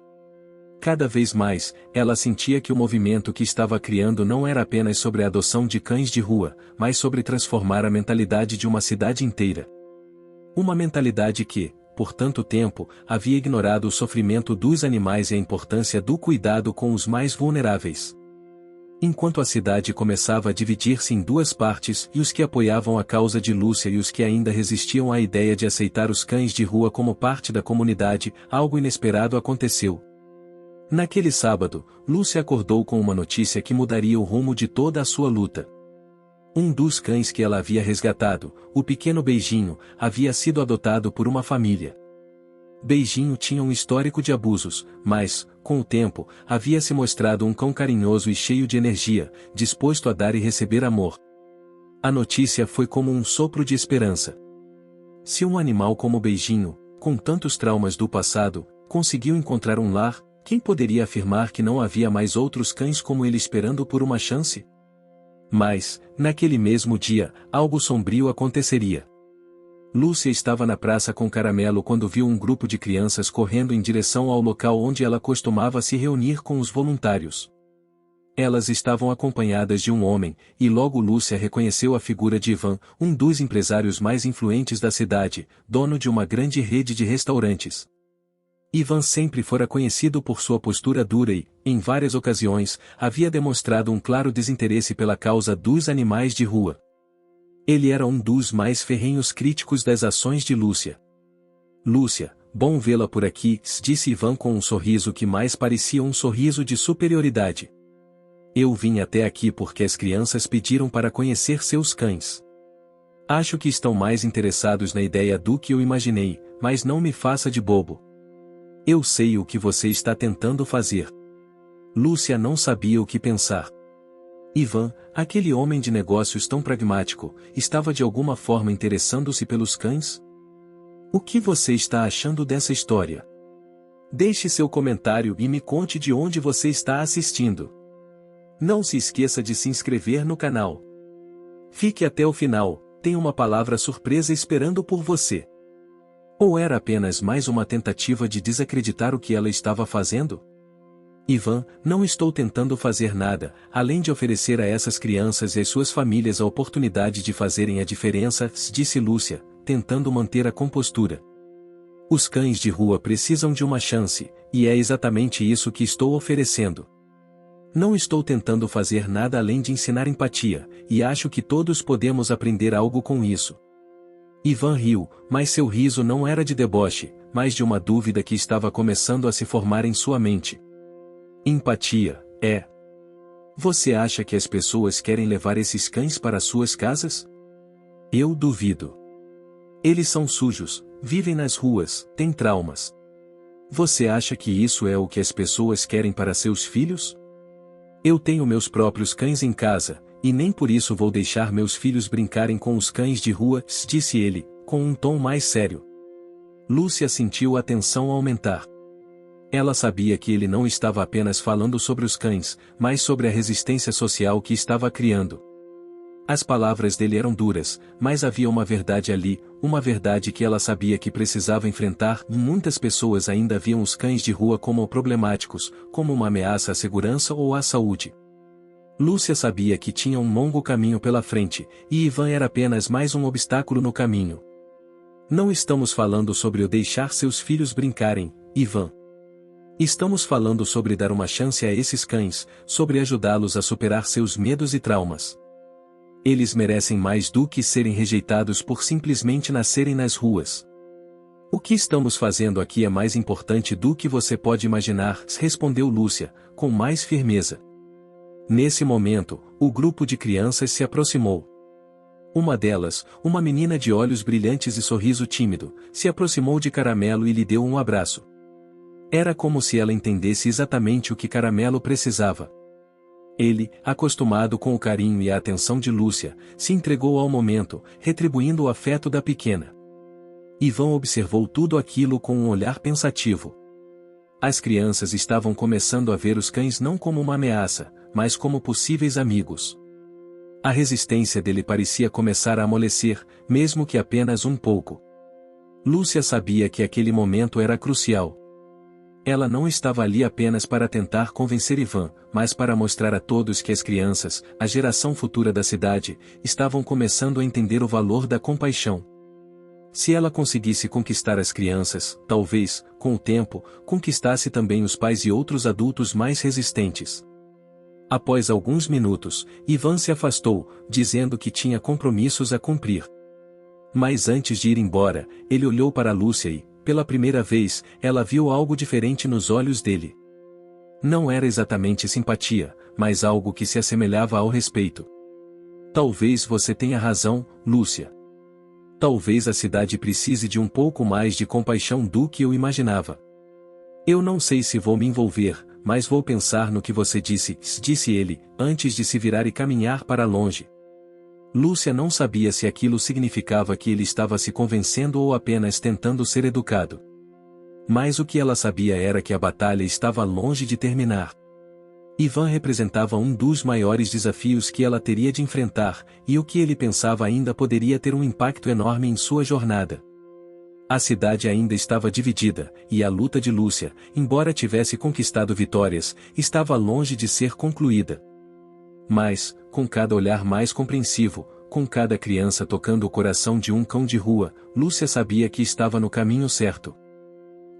Cada vez mais, ela sentia que o movimento que estava criando não era apenas sobre a adoção de cães de rua, mas sobre transformar a mentalidade de uma cidade inteira. Uma mentalidade que, por tanto tempo, havia ignorado o sofrimento dos animais e a importância do cuidado com os mais vulneráveis. Enquanto a cidade começava a dividir-se em duas partes, e os que apoiavam a causa de Lúcia e os que ainda resistiam à ideia de aceitar os cães de rua como parte da comunidade, algo inesperado aconteceu. Naquele sábado, Lúcia acordou com uma notícia que mudaria o rumo de toda a sua luta. Um dos cães que ela havia resgatado, o pequeno Beijinho, havia sido adotado por uma família. Beijinho tinha um histórico de abusos, mas, com o tempo, havia se mostrado um cão carinhoso e cheio de energia, disposto a dar e receber amor. A notícia foi como um sopro de esperança. Se um animal como Beijinho, com tantos traumas do passado, conseguiu encontrar um lar, quem poderia afirmar que não havia mais outros cães como ele esperando por uma chance? Mas, naquele mesmo dia, algo sombrio aconteceria. Lúcia estava na praça com Caramelo quando viu um grupo de crianças correndo em direção ao local onde ela costumava se reunir com os voluntários. Elas estavam acompanhadas de um homem, e logo Lúcia reconheceu a figura de Ivan, um dos empresários mais influentes da cidade, dono de uma grande rede de restaurantes. Ivan sempre fora conhecido por sua postura dura e, em várias ocasiões, havia demonstrado um claro desinteresse pela causa dos animais de rua. Ele era um dos mais ferrenhos críticos das ações de Lúcia. Lúcia, bom vê-la por aqui, disse Ivan com um sorriso que mais parecia um sorriso de superioridade. Eu vim até aqui porque as crianças pediram para conhecer seus cães. Acho que estão mais interessados na ideia do que eu imaginei, mas não me faça de bobo. Eu sei o que você está tentando fazer. Lúcia não sabia o que pensar. Ivan, aquele homem de negócios tão pragmático, estava de alguma forma interessando-se pelos cães? O que você está achando dessa história? Deixe seu comentário e me conte de onde você está assistindo. Não se esqueça de se inscrever no canal. Fique até o final, tem uma palavra surpresa esperando por você. Ou era apenas mais uma tentativa de desacreditar o que ela estava fazendo? Ivan, não estou tentando fazer nada, além de oferecer a essas crianças e às suas famílias a oportunidade de fazerem a diferença, disse Lúcia, tentando manter a compostura. Os cães de rua precisam de uma chance, e é exatamente isso que estou oferecendo. Não estou tentando fazer nada além de ensinar empatia, e acho que todos podemos aprender algo com isso. Ivan riu, mas seu riso não era de deboche, mas de uma dúvida que estava começando a se formar em sua mente. Empatia, é. Você acha que as pessoas querem levar esses cães para suas casas? Eu duvido. Eles são sujos, vivem nas ruas, têm traumas. Você acha que isso é o que as pessoas querem para seus filhos? Eu tenho meus próprios cães em casa, e nem por isso vou deixar meus filhos brincarem com os cães de rua, disse ele, com um tom mais sério. Lúcia sentiu a tensão aumentar. Ela sabia que ele não estava apenas falando sobre os cães, mas sobre a resistência social que estava criando. As palavras dele eram duras, mas havia uma verdade ali, uma verdade que ela sabia que precisava enfrentar. Muitas pessoas ainda viam os cães de rua como problemáticos, como uma ameaça à segurança ou à saúde. Lúcia sabia que tinha um longo caminho pela frente, e Ivan era apenas mais um obstáculo no caminho. Não estamos falando sobre o deixar seus filhos brincarem, Ivan. Estamos falando sobre dar uma chance a esses cães, sobre ajudá-los a superar seus medos e traumas. Eles merecem mais do que serem rejeitados por simplesmente nascerem nas ruas. O que estamos fazendo aqui é mais importante do que você pode imaginar, respondeu Lúcia, com mais firmeza. Nesse momento, o grupo de crianças se aproximou. Uma delas, uma menina de olhos brilhantes e sorriso tímido, se aproximou de Caramelo e lhe deu um abraço. Era como se ela entendesse exatamente o que Caramelo precisava. Ele, acostumado com o carinho e a atenção de Lúcia, se entregou ao momento, retribuindo o afeto da pequena. Ivan observou tudo aquilo com um olhar pensativo. As crianças estavam começando a ver os cães não como uma ameaça, mas como possíveis amigos. A resistência dele parecia começar a amolecer, mesmo que apenas um pouco. Lúcia sabia que aquele momento era crucial. Ela não estava ali apenas para tentar convencer Ivan, mas para mostrar a todos que as crianças, a geração futura da cidade, estavam começando a entender o valor da compaixão. Se ela conseguisse conquistar as crianças, talvez, com o tempo, conquistasse também os pais e outros adultos mais resistentes. Após alguns minutos, Ivan se afastou, dizendo que tinha compromissos a cumprir. Mas antes de ir embora, ele olhou para Lúcia e, pela primeira vez, ela viu algo diferente nos olhos dele. Não era exatamente simpatia, mas algo que se assemelhava ao respeito. Talvez você tenha razão, Lúcia. Talvez a cidade precise de um pouco mais de compaixão do que eu imaginava. Eu não sei se vou me envolver, mas vou pensar no que você disse ele, antes de se virar e caminhar para longe. Lúcia não sabia se aquilo significava que ele estava se convencendo ou apenas tentando ser educado. Mas o que ela sabia era que a batalha estava longe de terminar. Ivan representava um dos maiores desafios que ela teria de enfrentar, e o que ele pensava ainda poderia ter um impacto enorme em sua jornada. A cidade ainda estava dividida, e a luta de Lúcia, embora tivesse conquistado vitórias, estava longe de ser concluída. Mas, com cada olhar mais compreensivo, com cada criança tocando o coração de um cão de rua, Lúcia sabia que estava no caminho certo.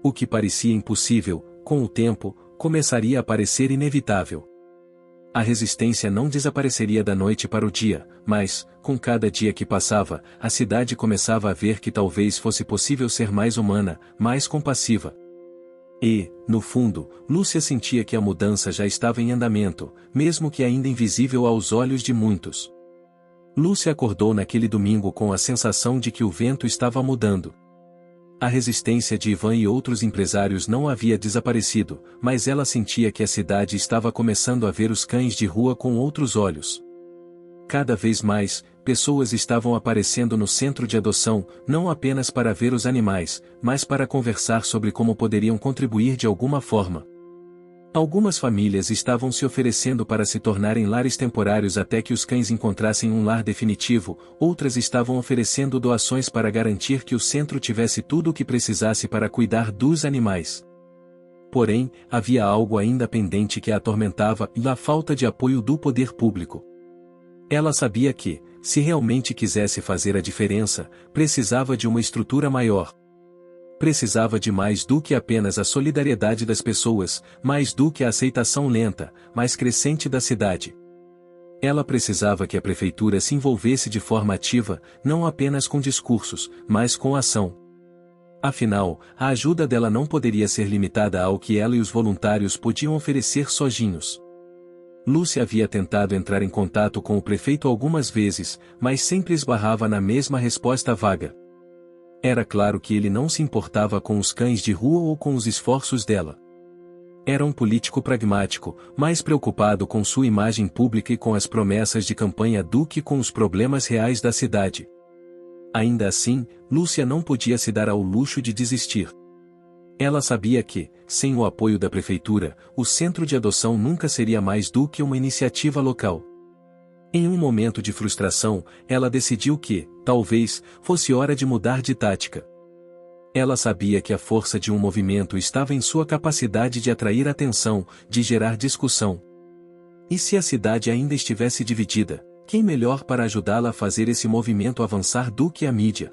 O que parecia impossível, com o tempo, começaria a parecer inevitável. A resistência não desapareceria da noite para o dia, mas, com cada dia que passava, a cidade começava a ver que talvez fosse possível ser mais humana, mais compassiva. E, no fundo, Lúcia sentia que a mudança já estava em andamento, mesmo que ainda invisível aos olhos de muitos. Lúcia acordou naquele domingo com a sensação de que o vento estava mudando. A resistência de Ivan e outros empresários não havia desaparecido, mas ela sentia que a cidade estava começando a ver os cães de rua com outros olhos. Cada vez mais, pessoas estavam aparecendo no centro de adoção, não apenas para ver os animais, mas para conversar sobre como poderiam contribuir de alguma forma. Algumas famílias estavam se oferecendo para se tornarem lares temporários até que os cães encontrassem um lar definitivo, outras estavam oferecendo doações para garantir que o centro tivesse tudo o que precisasse para cuidar dos animais. Porém, havia algo ainda pendente que a atormentava, a falta de apoio do poder público. Ela sabia que, se realmente quisesse fazer a diferença, precisava de uma estrutura maior. Precisava de mais do que apenas a solidariedade das pessoas, mais do que a aceitação lenta, mas crescente da cidade. Ela precisava que a prefeitura se envolvesse de forma ativa, não apenas com discursos, mas com ação. Afinal, a ajuda dela não poderia ser limitada ao que ela e os voluntários podiam oferecer sozinhos. Lúcia havia tentado entrar em contato com o prefeito algumas vezes, mas sempre esbarrava na mesma resposta vaga. Era claro que ele não se importava com os cães de rua ou com os esforços dela. Era um político pragmático, mais preocupado com sua imagem pública e com as promessas de campanha do que com os problemas reais da cidade. Ainda assim, Lúcia não podia se dar ao luxo de desistir. Ela sabia que, sem o apoio da prefeitura, o centro de adoção nunca seria mais do que uma iniciativa local. Em um momento de frustração, ela decidiu que, talvez, fosse hora de mudar de tática. Ela sabia que a força de um movimento estava em sua capacidade de atrair atenção, de gerar discussão. E se a cidade ainda estivesse dividida, quem melhor para ajudá-la a fazer esse movimento avançar do que a mídia?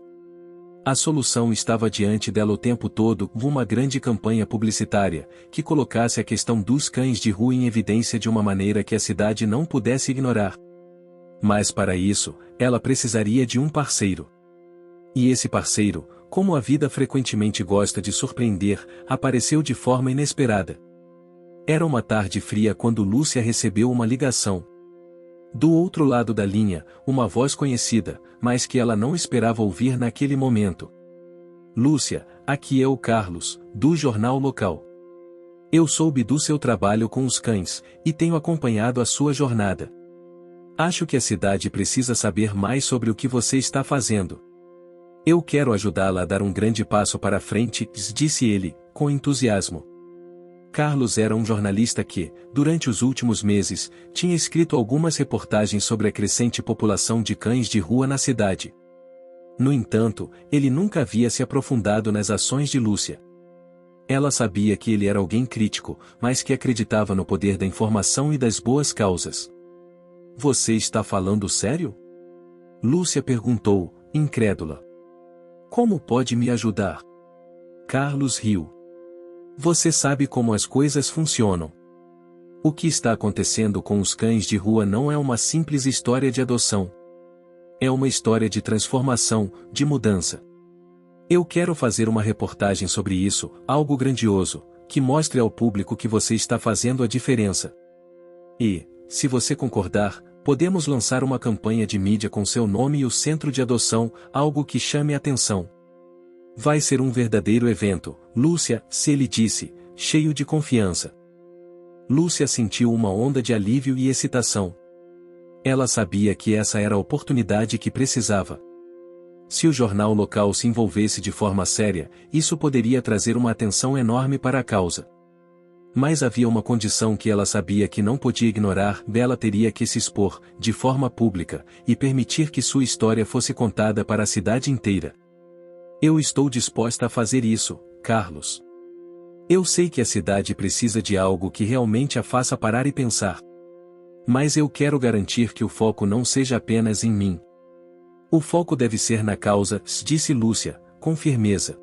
A solução estava diante dela o tempo todo, uma grande campanha publicitária, que colocasse a questão dos cães de rua em evidência de uma maneira que a cidade não pudesse ignorar. Mas para isso, ela precisaria de um parceiro. E esse parceiro, como a vida frequentemente gosta de surpreender, apareceu de forma inesperada. Era uma tarde fria quando Lúcia recebeu uma ligação. Do outro lado da linha, uma voz conhecida, mas que ela não esperava ouvir naquele momento. Lúcia, aqui é o Carlos, do jornal local. Eu soube do seu trabalho com os cães, e tenho acompanhado a sua jornada. Acho que a cidade precisa saber mais sobre o que você está fazendo. Eu quero ajudá-la a dar um grande passo para frente, disse ele, com entusiasmo. Carlos era um jornalista que, durante os últimos meses, tinha escrito algumas reportagens sobre a crescente população de cães de rua na cidade. No entanto, ele nunca havia se aprofundado nas ações de Lúcia. Ela sabia que ele era alguém crítico, mas que acreditava no poder da informação e das boas causas. Você está falando sério? Lúcia perguntou, incrédula. Como pode me ajudar? Carlos riu. Você sabe como as coisas funcionam. O que está acontecendo com os cães de rua não é uma simples história de adoção. É uma história de transformação, de mudança. Eu quero fazer uma reportagem sobre isso, algo grandioso, que mostre ao público que você está fazendo a diferença. E, se você concordar, podemos lançar uma campanha de mídia com seu nome e o centro de adoção, algo que chame a atenção. Vai ser um verdadeiro evento, Lúcia, se ele disse, cheio de confiança. Lúcia sentiu uma onda de alívio e excitação. Ela sabia que essa era a oportunidade que precisava. Se o jornal local se envolvesse de forma séria, isso poderia trazer uma atenção enorme para a causa. Mas havia uma condição que ela sabia que não podia ignorar, ela teria que se expor, de forma pública, e permitir que sua história fosse contada para a cidade inteira. Eu estou disposta a fazer isso, Carlos. Eu sei que a cidade precisa de algo que realmente a faça parar e pensar. Mas eu quero garantir que o foco não seja apenas em mim. O foco deve ser na causa, disse Lúcia, com firmeza.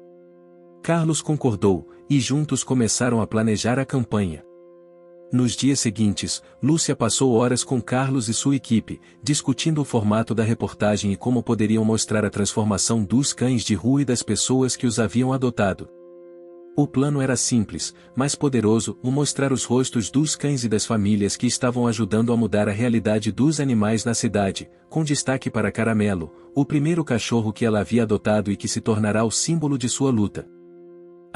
Carlos concordou, e juntos começaram a planejar a campanha. Nos dias seguintes, Lúcia passou horas com Carlos e sua equipe, discutindo o formato da reportagem e como poderiam mostrar a transformação dos cães de rua e das pessoas que os haviam adotado. O plano era simples, mas poderoso, mostrar os rostos dos cães e das famílias que estavam ajudando a mudar a realidade dos animais na cidade, com destaque para Caramelo, o primeiro cachorro que ela havia adotado e que se tornará o símbolo de sua luta.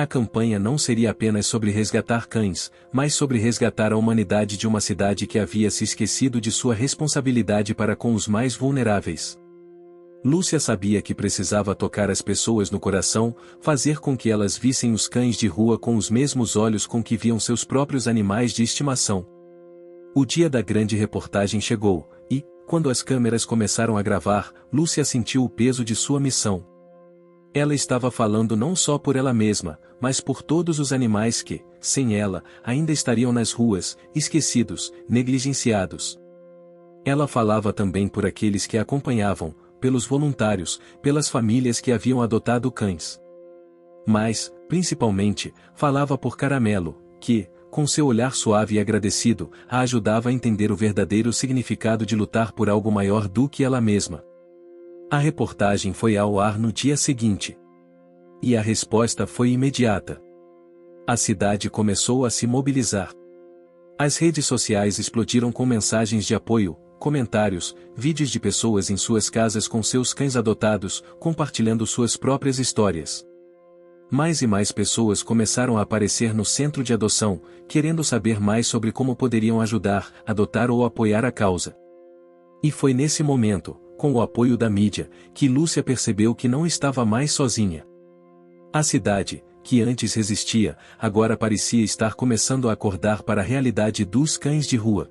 A campanha não seria apenas sobre resgatar cães, mas sobre resgatar a humanidade de uma cidade que havia se esquecido de sua responsabilidade para com os mais vulneráveis. Lúcia sabia que precisava tocar as pessoas no coração, fazer com que elas vissem os cães de rua com os mesmos olhos com que viam seus próprios animais de estimação. O dia da grande reportagem chegou, e, quando as câmeras começaram a gravar, Lúcia sentiu o peso de sua missão. Ela estava falando não só por ela mesma, mas por todos os animais que, sem ela, ainda estariam nas ruas, esquecidos, negligenciados. Ela falava também por aqueles que a acompanhavam, pelos voluntários, pelas famílias que haviam adotado cães. Mas, principalmente, falava por Caramelo, que, com seu olhar suave e agradecido, a ajudava a entender o verdadeiro significado de lutar por algo maior do que ela mesma. A reportagem foi ao ar no dia seguinte. E a resposta foi imediata. A cidade começou a se mobilizar. As redes sociais explodiram com mensagens de apoio, comentários, vídeos de pessoas em suas casas com seus cães adotados, compartilhando suas próprias histórias. Mais e mais pessoas começaram a aparecer no centro de adoção, querendo saber mais sobre como poderiam ajudar, adotar ou apoiar a causa. E foi nesse momento, com o apoio da mídia, que Lúcia percebeu que não estava mais sozinha. A cidade, que antes resistia, agora parecia estar começando a acordar para a realidade dos cães de rua.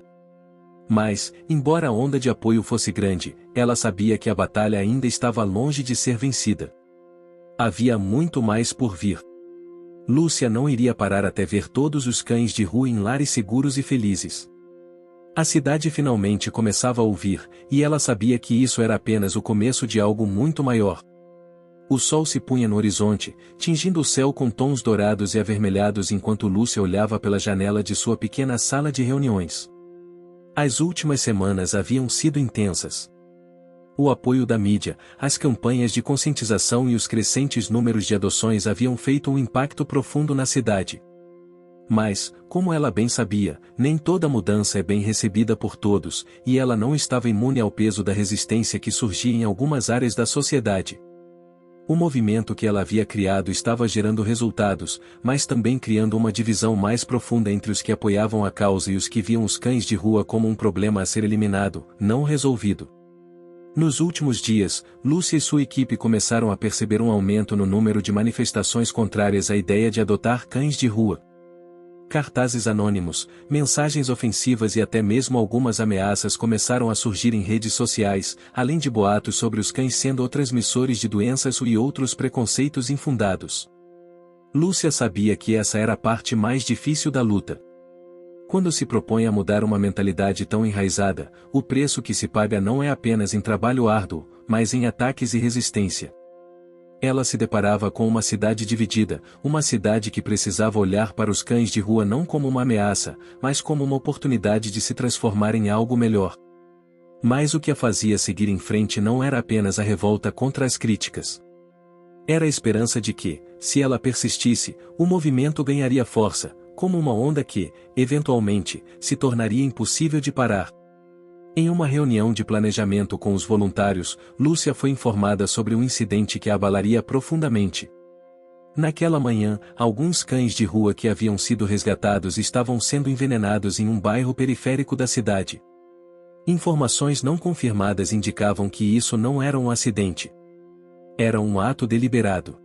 Mas, embora a onda de apoio fosse grande, ela sabia que a batalha ainda estava longe de ser vencida. Havia muito mais por vir. Lúcia não iria parar até ver todos os cães de rua em lares seguros e felizes. A cidade finalmente começava a ouvir, e ela sabia que isso era apenas o começo de algo muito maior. O sol se punha no horizonte, tingindo o céu com tons dourados e avermelhados enquanto Lúcia olhava pela janela de sua pequena sala de reuniões. As últimas semanas haviam sido intensas. O apoio da mídia, as campanhas de conscientização e os crescentes números de adoções haviam feito um impacto profundo na cidade. Mas, como ela bem sabia, nem toda mudança é bem recebida por todos, e ela não estava imune ao peso da resistência que surgia em algumas áreas da sociedade. O movimento que ela havia criado estava gerando resultados, mas também criando uma divisão mais profunda entre os que apoiavam a causa e os que viam os cães de rua como um problema a ser eliminado, não resolvido. Nos últimos dias, Lúcia e sua equipe começaram a perceber um aumento no número de manifestações contrárias à ideia de adotar cães de rua. Cartazes anônimos, mensagens ofensivas e até mesmo algumas ameaças começaram a surgir em redes sociais, além de boatos sobre os cães sendo transmissores de doenças e outros preconceitos infundados. Lúcia sabia que essa era a parte mais difícil da luta. Quando se propõe a mudar uma mentalidade tão enraizada, o preço que se paga não é apenas em trabalho árduo, mas em ataques e resistência. Ela se deparava com uma cidade dividida, uma cidade que precisava olhar para os cães de rua não como uma ameaça, mas como uma oportunidade de se transformar em algo melhor. Mas o que a fazia seguir em frente não era apenas a revolta contra as críticas. Era a esperança de que, se ela persistisse, o movimento ganharia força, como uma onda que, eventualmente, se tornaria impossível de parar. Em uma reunião de planejamento com os voluntários, Lúcia foi informada sobre um incidente que a abalaria profundamente. Naquela manhã, alguns cães de rua que haviam sido resgatados estavam sendo envenenados em um bairro periférico da cidade. Informações não confirmadas indicavam que isso não era um acidente. Era um ato deliberado.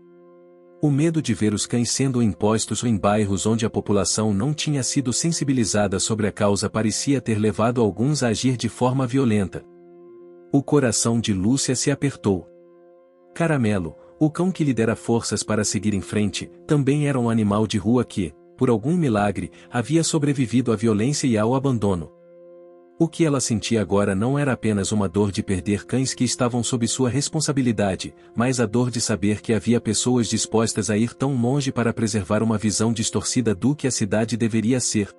O medo de ver os cães sendo impostos em bairros onde a população não tinha sido sensibilizada sobre a causa parecia ter levado alguns a agir de forma violenta. O coração de Lúcia se apertou. Caramelo, o cão que lhe dera forças para seguir em frente, também era um animal de rua que, por algum milagre, havia sobrevivido à violência e ao abandono. O que ela sentia agora não era apenas uma dor de perder cães que estavam sob sua responsabilidade, mas a dor de saber que havia pessoas dispostas a ir tão longe para preservar uma visão distorcida do que a cidade deveria ser.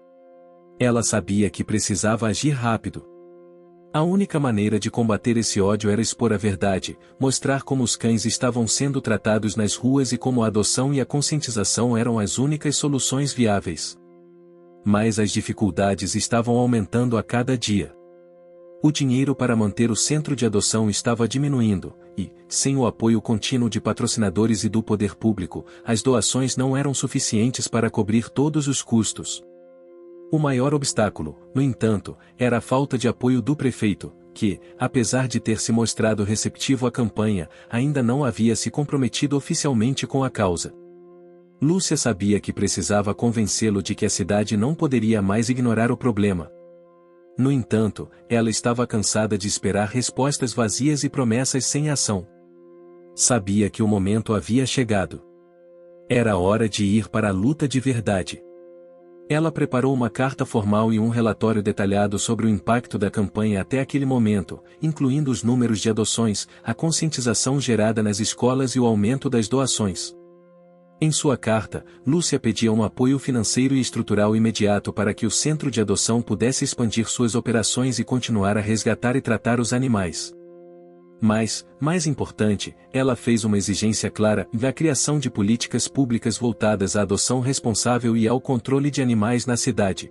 Ela sabia que precisava agir rápido. A única maneira de combater esse ódio era expor a verdade, mostrar como os cães estavam sendo tratados nas ruas e como a adoção e a conscientização eram as únicas soluções viáveis. Mas as dificuldades estavam aumentando a cada dia. O dinheiro para manter o centro de adoção estava diminuindo, e, sem o apoio contínuo de patrocinadores e do poder público, as doações não eram suficientes para cobrir todos os custos. O maior obstáculo, no entanto, era a falta de apoio do prefeito, que, apesar de ter se mostrado receptivo à campanha, ainda não havia se comprometido oficialmente com a causa. Lúcia sabia que precisava convencê-lo de que a cidade não poderia mais ignorar o problema. No entanto, ela estava cansada de esperar respostas vazias e promessas sem ação. Sabia que o momento havia chegado. Era hora de ir para a luta de verdade. Ela preparou uma carta formal e um relatório detalhado sobre o impacto da campanha até aquele momento, incluindo os números de adoções, a conscientização gerada nas escolas e o aumento das doações. Em sua carta, Lúcia pedia um apoio financeiro e estrutural imediato para que o centro de adoção pudesse expandir suas operações e continuar a resgatar e tratar os animais. Mas, mais importante, ela fez uma exigência clara da criação de políticas públicas voltadas à adoção responsável e ao controle de animais na cidade.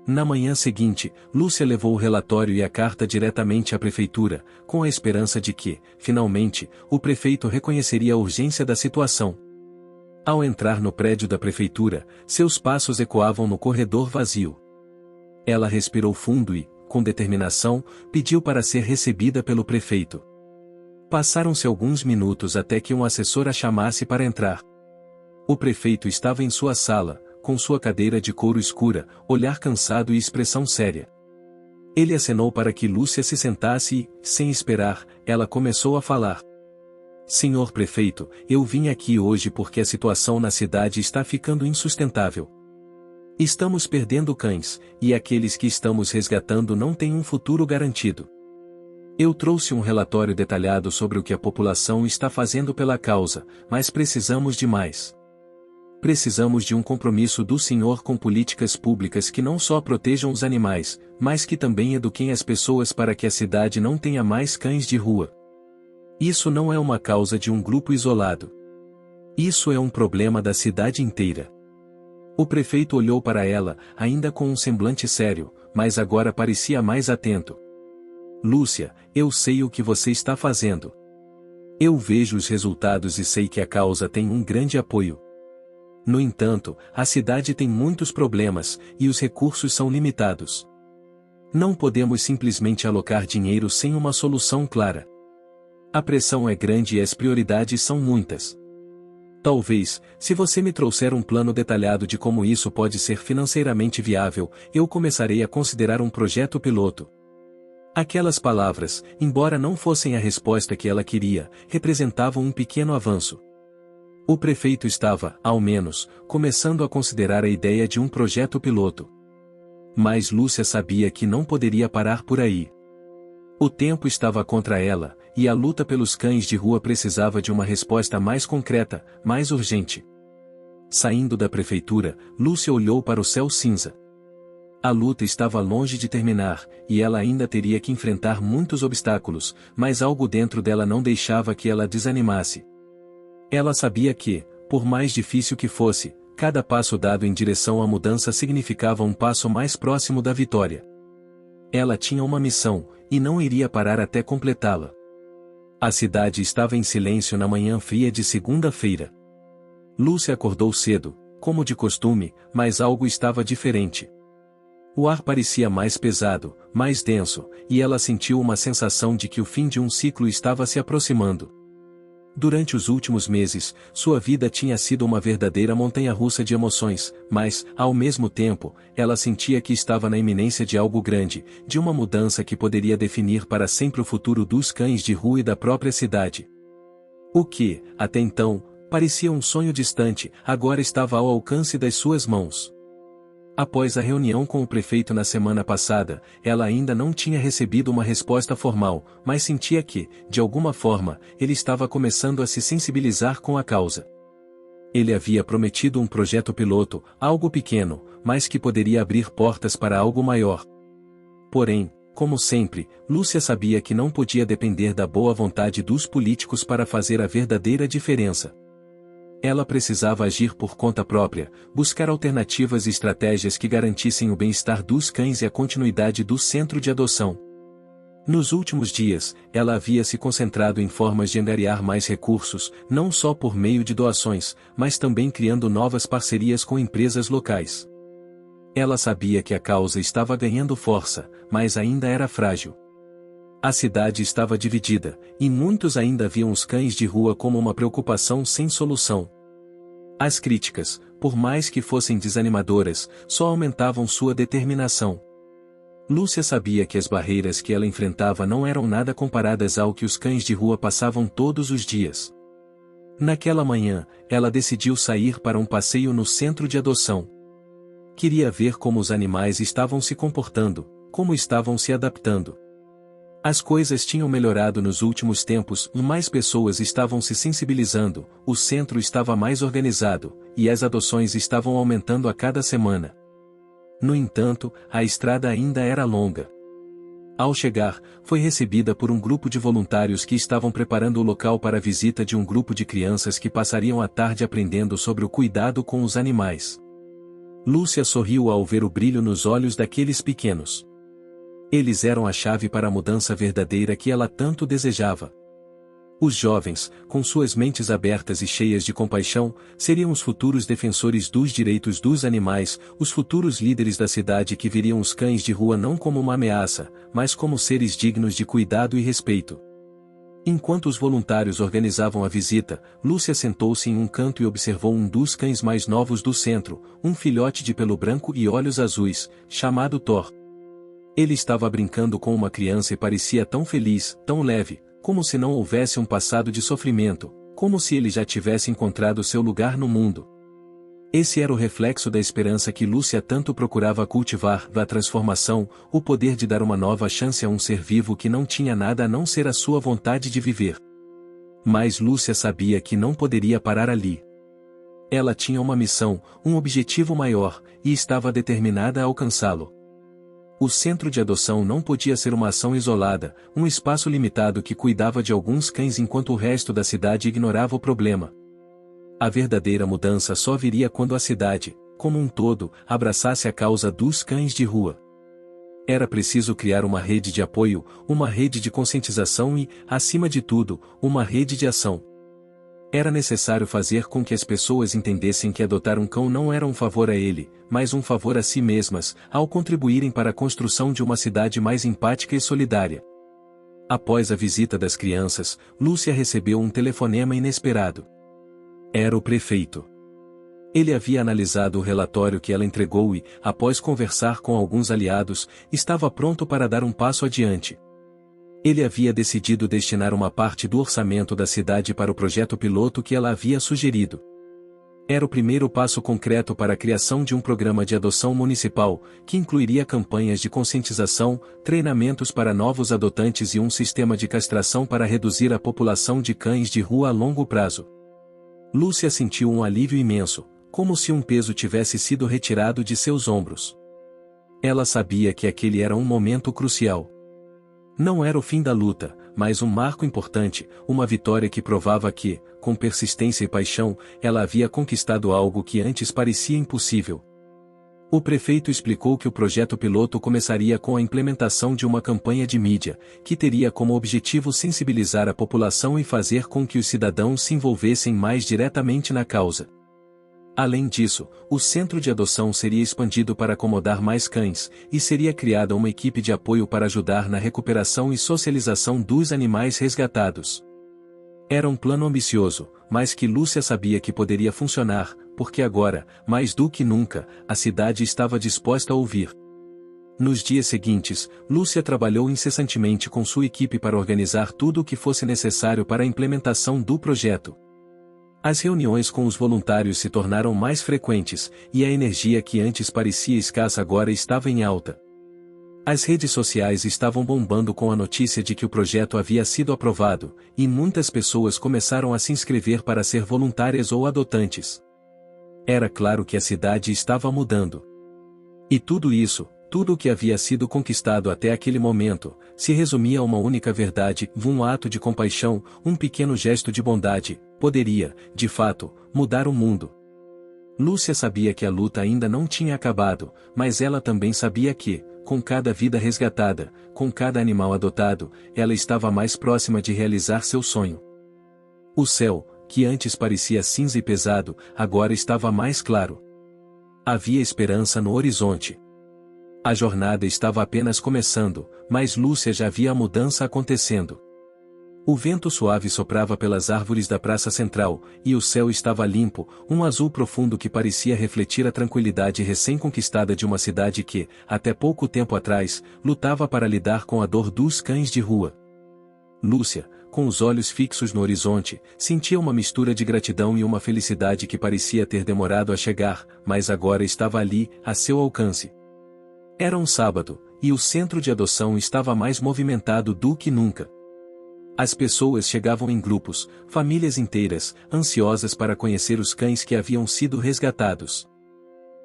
Na manhã seguinte, Lúcia levou o relatório e a carta diretamente à prefeitura, com a esperança de que, finalmente, o prefeito reconheceria a urgência da situação. Ao entrar no prédio da prefeitura, seus passos ecoavam no corredor vazio. Ela respirou fundo e, com determinação, pediu para ser recebida pelo prefeito. Passaram-se alguns minutos até que um assessor a chamasse para entrar. O prefeito estava em sua sala, com sua cadeira de couro escura, olhar cansado e expressão séria. Ele acenou para que Lúcia se sentasse e, sem esperar, ela começou a falar. Senhor prefeito, eu vim aqui hoje porque a situação na cidade está ficando insustentável. Estamos perdendo cães, e aqueles que estamos resgatando não têm um futuro garantido. Eu trouxe um relatório detalhado sobre o que a população está fazendo pela causa, mas precisamos de mais. Precisamos de um compromisso do senhor com políticas públicas que não só protejam os animais, mas que também eduquem as pessoas para que a cidade não tenha mais cães de rua. Isso não é uma causa de um grupo isolado. Isso é um problema da cidade inteira. O prefeito olhou para ela, ainda com um semblante sério, mas agora parecia mais atento. Lúcia, eu sei o que você está fazendo. Eu vejo os resultados e sei que a causa tem um grande apoio. No entanto, a cidade tem muitos problemas, e os recursos são limitados. Não podemos simplesmente alocar dinheiro sem uma solução clara. A pressão é grande e as prioridades são muitas. Talvez, se você me trouxer um plano detalhado de como isso pode ser financeiramente viável, eu começarei a considerar um projeto piloto. Aquelas palavras, embora não fossem a resposta que ela queria, representavam um pequeno avanço. O prefeito estava, ao menos, começando a considerar a ideia de um projeto piloto. Mas Lúcia sabia que não poderia parar por aí. O tempo estava contra ela, e a luta pelos cães de rua precisava de uma resposta mais concreta, mais urgente. Saindo da prefeitura, Lúcia olhou para o céu cinza. A luta estava longe de terminar, e ela ainda teria que enfrentar muitos obstáculos, mas algo dentro dela não deixava que ela desanimasse. Ela sabia que, por mais difícil que fosse, cada passo dado em direção à mudança significava um passo mais próximo da vitória. Ela tinha uma missão, e não iria parar até completá-la. A cidade estava em silêncio na manhã fria de segunda-feira. Lúcia acordou cedo, como de costume, mas algo estava diferente. O ar parecia mais pesado, mais denso, e ela sentiu uma sensação de que o fim de um ciclo estava se aproximando. Durante os últimos meses, sua vida tinha sido uma verdadeira montanha-russa de emoções, mas, ao mesmo tempo, ela sentia que estava na iminência de algo grande, de uma mudança que poderia definir para sempre o futuro dos cães de rua e da própria cidade. O que, até então, parecia um sonho distante, agora estava ao alcance das suas mãos. Após a reunião com o prefeito na semana passada, ela ainda não tinha recebido uma resposta formal, mas sentia que, de alguma forma, ele estava começando a se sensibilizar com a causa. Ele havia prometido um projeto piloto, algo pequeno, mas que poderia abrir portas para algo maior. Porém, como sempre, Lúcia sabia que não podia depender da boa vontade dos políticos para fazer a verdadeira diferença. Ela precisava agir por conta própria, buscar alternativas e estratégias que garantissem o bem-estar dos cães e a continuidade do centro de adoção. Nos últimos dias, ela havia se concentrado em formas de angariar mais recursos, não só por meio de doações, mas também criando novas parcerias com empresas locais. Ela sabia que a causa estava ganhando força, mas ainda era frágil. A cidade estava dividida, e muitos ainda viam os cães de rua como uma preocupação sem solução. As críticas, por mais que fossem desanimadoras, só aumentavam sua determinação. Lúcia sabia que as barreiras que ela enfrentava não eram nada comparadas ao que os cães de rua passavam todos os dias. Naquela manhã, ela decidiu sair para um passeio no centro de adoção. Queria ver como os animais estavam se comportando, como estavam se adaptando. As coisas tinham melhorado nos últimos tempos e mais pessoas estavam se sensibilizando, o centro estava mais organizado, e as adoções estavam aumentando a cada semana. No entanto, a estrada ainda era longa. Ao chegar, foi recebida por um grupo de voluntários que estavam preparando o local para a visita de um grupo de crianças que passariam a tarde aprendendo sobre o cuidado com os animais. Lúcia sorriu ao ver o brilho nos olhos daqueles pequenos. Eles eram a chave para a mudança verdadeira que ela tanto desejava. Os jovens, com suas mentes abertas e cheias de compaixão, seriam os futuros defensores dos direitos dos animais, os futuros líderes da cidade que viriam os cães de rua não como uma ameaça, mas como seres dignos de cuidado e respeito. Enquanto os voluntários organizavam a visita, Lúcia sentou-se em um canto e observou um dos cães mais novos do centro, um filhote de pelo branco e olhos azuis, chamado Thor. Ele estava brincando com uma criança e parecia tão feliz, tão leve, como se não houvesse um passado de sofrimento, como se ele já tivesse encontrado seu lugar no mundo. Esse era o reflexo da esperança que Lúcia tanto procurava cultivar, da transformação, o poder de dar uma nova chance a um ser vivo que não tinha nada a não ser a sua vontade de viver. Mas Lúcia sabia que não poderia parar ali. Ela tinha uma missão, um objetivo maior, e estava determinada a alcançá-lo. O centro de adoção não podia ser uma ação isolada, um espaço limitado que cuidava de alguns cães enquanto o resto da cidade ignorava o problema. A verdadeira mudança só viria quando a cidade, como um todo, abraçasse a causa dos cães de rua. Era preciso criar uma rede de apoio, uma rede de conscientização e, acima de tudo, uma rede de ação. Era necessário fazer com que as pessoas entendessem que adotar um cão não era um favor a ele, mas um favor a si mesmas, ao contribuírem para a construção de uma cidade mais empática e solidária. Após a visita das crianças, Lúcia recebeu um telefonema inesperado. Era o prefeito. Ele havia analisado o relatório que ela entregou e, após conversar com alguns aliados, estava pronto para dar um passo adiante. Ele havia decidido destinar uma parte do orçamento da cidade para o projeto piloto que ela havia sugerido. Era o primeiro passo concreto para a criação de um programa de adoção municipal, que incluiria campanhas de conscientização, treinamentos para novos adotantes e um sistema de castração para reduzir a população de cães de rua a longo prazo. Lúcia sentiu um alívio imenso, como se um peso tivesse sido retirado de seus ombros. Ela sabia que aquele era um momento crucial. Não era o fim da luta, mas um marco importante, uma vitória que provava que, com persistência e paixão, ela havia conquistado algo que antes parecia impossível. O prefeito explicou que o projeto piloto começaria com a implementação de uma campanha de mídia, que teria como objetivo sensibilizar a população e fazer com que os cidadãos se envolvessem mais diretamente na causa. Além disso, o centro de adoção seria expandido para acomodar mais cães, e seria criada uma equipe de apoio para ajudar na recuperação e socialização dos animais resgatados. Era um plano ambicioso, mas que Lúcia sabia que poderia funcionar, porque agora, mais do que nunca, a cidade estava disposta a ouvir. Nos dias seguintes, Lúcia trabalhou incessantemente com sua equipe para organizar tudo o que fosse necessário para a implementação do projeto. As reuniões com os voluntários se tornaram mais frequentes, e a energia que antes parecia escassa agora estava em alta. As redes sociais estavam bombando com a notícia de que o projeto havia sido aprovado, e muitas pessoas começaram a se inscrever para ser voluntárias ou adotantes. Era claro que a cidade estava mudando. E tudo isso, tudo o que havia sido conquistado até aquele momento, se resumia a uma única verdade: um ato de compaixão, um pequeno gesto de bondade, poderia, de fato, mudar o mundo. Lúcia sabia que a luta ainda não tinha acabado, mas ela também sabia que, com cada vida resgatada, com cada animal adotado, ela estava mais próxima de realizar seu sonho. O céu, que antes parecia cinza e pesado, agora estava mais claro. Havia esperança no horizonte. A jornada estava apenas começando, mas Lúcia já via a mudança acontecendo. O vento suave soprava pelas árvores da praça central, e o céu estava limpo, um azul profundo que parecia refletir a tranquilidade recém-conquistada de uma cidade que, até pouco tempo atrás, lutava para lidar com a dor dos cães de rua. Lúcia, com os olhos fixos no horizonte, sentia uma mistura de gratidão e uma felicidade que parecia ter demorado a chegar, mas agora estava ali, a seu alcance. Era um sábado, e o centro de adoção estava mais movimentado do que nunca. As pessoas chegavam em grupos, famílias inteiras, ansiosas para conhecer os cães que haviam sido resgatados.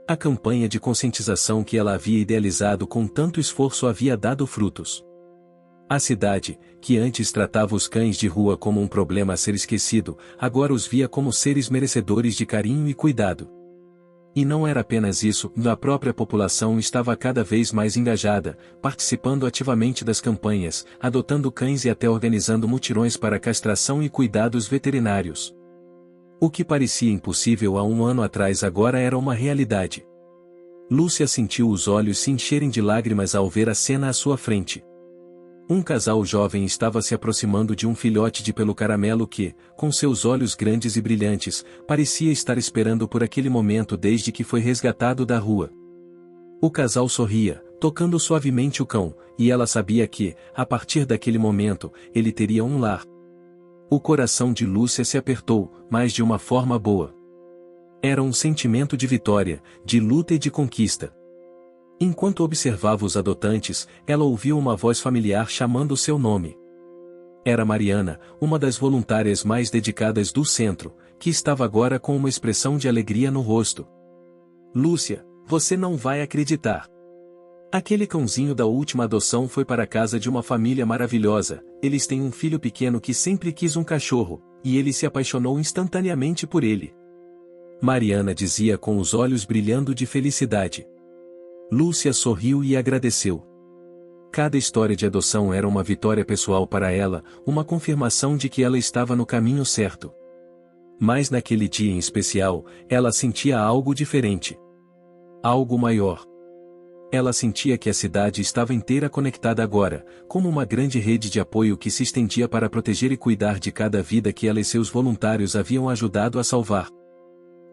A campanha de conscientização que ela havia idealizado com tanto esforço havia dado frutos. A cidade, que antes tratava os cães de rua como um problema a ser esquecido, agora os via como seres merecedores de carinho e cuidado. E não era apenas isso, a própria população estava cada vez mais engajada, participando ativamente das campanhas, adotando cães e até organizando mutirões para castração e cuidados veterinários. O que parecia impossível há um ano atrás agora era uma realidade. Lúcia sentiu os olhos se encherem de lágrimas ao ver a cena à sua frente. Um casal jovem estava se aproximando de um filhote de pelo caramelo que, com seus olhos grandes e brilhantes, parecia estar esperando por aquele momento desde que foi resgatado da rua. O casal sorria, tocando suavemente o cão, e ela sabia que, a partir daquele momento, ele teria um lar. O coração de Lúcia se apertou, mas de uma forma boa. Era um sentimento de vitória, de luta e de conquista. Enquanto observava os adotantes, ela ouviu uma voz familiar chamando seu nome. Era Mariana, uma das voluntárias mais dedicadas do centro, que estava agora com uma expressão de alegria no rosto. Lúcia, você não vai acreditar. Aquele cãozinho da última adoção foi para a casa de uma família maravilhosa. Eles têm um filho pequeno que sempre quis um cachorro, e ele se apaixonou instantaneamente por ele. Mariana dizia com os olhos brilhando de felicidade. Lúcia sorriu e agradeceu. Cada história de adoção era uma vitória pessoal para ela, uma confirmação de que ela estava no caminho certo. Mas naquele dia em especial, ela sentia algo diferente. Algo maior. Ela sentia que a cidade estava inteira conectada agora, como uma grande rede de apoio que se estendia para proteger e cuidar de cada vida que ela e seus voluntários haviam ajudado a salvar.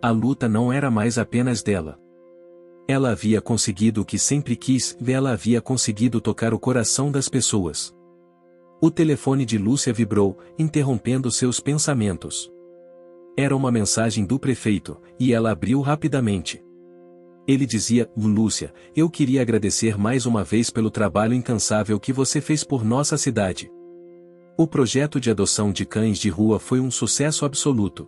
A luta não era mais apenas dela. Ela havia conseguido o que sempre quis, ela havia conseguido tocar o coração das pessoas. O telefone de Lúcia vibrou, interrompendo seus pensamentos. Era uma mensagem do prefeito, e ela abriu rapidamente. Ele dizia: Lúcia, eu queria agradecer mais uma vez pelo trabalho incansável que você fez por nossa cidade. O projeto de adoção de cães de rua foi um sucesso absoluto.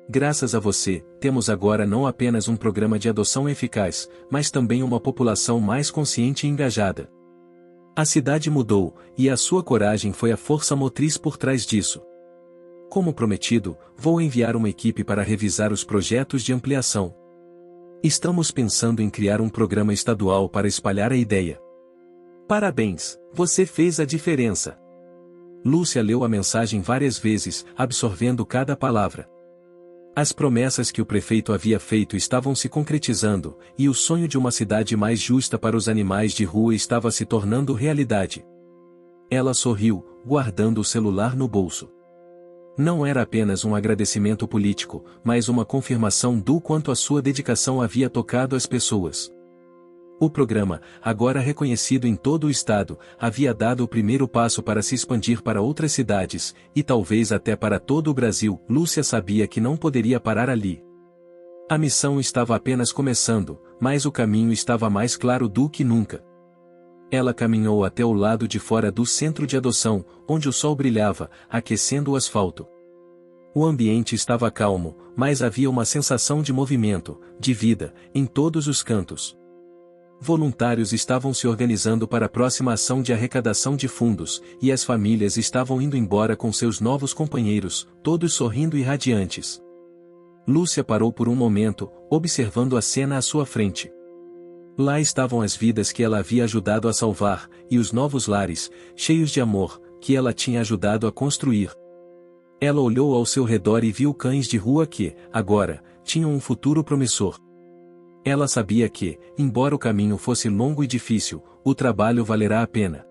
Graças a você, temos agora não apenas um programa de adoção eficaz, mas também uma população mais consciente e engajada. A cidade mudou, e a sua coragem foi a força motriz por trás disso. Como prometido, vou enviar uma equipe para revisar os projetos de ampliação. Estamos pensando em criar um programa estadual para espalhar a ideia. Parabéns, você fez a diferença. Lúcia leu a mensagem várias vezes, absorvendo cada palavra. As promessas que o prefeito havia feito estavam se concretizando, e o sonho de uma cidade mais justa para os animais de rua estava se tornando realidade. Ela sorriu, guardando o celular no bolso. Não era apenas um agradecimento político, mas uma confirmação do quanto a sua dedicação havia tocado as pessoas. O programa, agora reconhecido em todo o estado, havia dado o primeiro passo para se expandir para outras cidades, e talvez até para todo o Brasil. Lúcia sabia que não poderia parar ali. A missão estava apenas começando, mas o caminho estava mais claro do que nunca. Ela caminhou até o lado de fora do centro de adoção, onde o sol brilhava, aquecendo o asfalto. O ambiente estava calmo, mas havia uma sensação de movimento, de vida, em todos os cantos. Voluntários estavam se organizando para a próxima ação de arrecadação de fundos, e as famílias estavam indo embora com seus novos companheiros, todos sorrindo e radiantes. Lúcia parou por um momento, observando a cena à sua frente. Lá estavam as vidas que ela havia ajudado a salvar, e os novos lares, cheios de amor, que ela tinha ajudado a construir. Ela olhou ao seu redor e viu cães de rua que, agora, tinham um futuro promissor. Ela sabia que, embora o caminho fosse longo e difícil, o trabalho valerá a pena.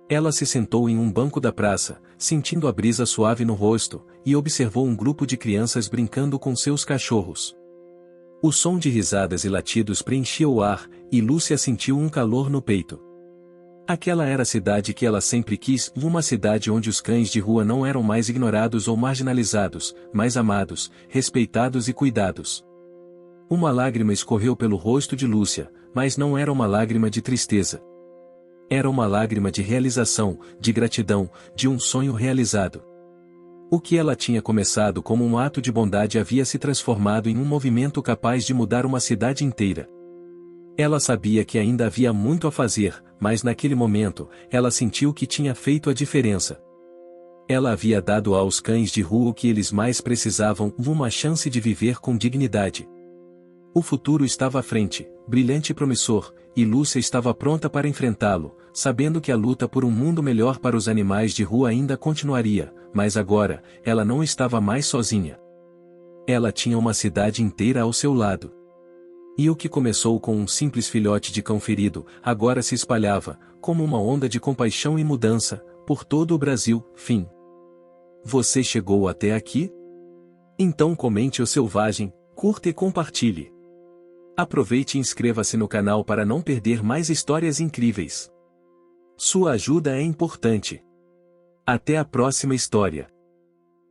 Ela se sentou em um banco da praça, sentindo a brisa suave no rosto, e observou um grupo de crianças brincando com seus cachorros. O som de risadas e latidos preenchia o ar, e Lúcia sentiu um calor no peito. Aquela era a cidade que ela sempre quis, uma cidade onde os cães de rua não eram mais ignorados ou marginalizados, mas amados, respeitados e cuidados. Uma lágrima escorreu pelo rosto de Lúcia, mas não era uma lágrima de tristeza. Era uma lágrima de realização, de gratidão, de um sonho realizado. O que ela tinha começado como um ato de bondade havia se transformado em um movimento capaz de mudar uma cidade inteira. Ela sabia que ainda havia muito a fazer, mas naquele momento, ela sentiu que tinha feito a diferença. Ela havia dado aos cães de rua o que eles mais precisavam, uma chance de viver com dignidade. O futuro estava à frente, brilhante e promissor, e Lúcia estava pronta para enfrentá-lo, sabendo que a luta por um mundo melhor para os animais de rua ainda continuaria, mas agora, ela não estava mais sozinha. Ela tinha uma cidade inteira ao seu lado. E o que começou com um simples filhote de cão ferido, agora se espalhava, como uma onda de compaixão e mudança, por todo o Brasil. Fim. Você chegou até aqui? Então comente o selvagem, curta e compartilhe. Aproveite e inscreva-se no canal para não perder mais histórias incríveis. Sua ajuda é importante. Até a próxima história.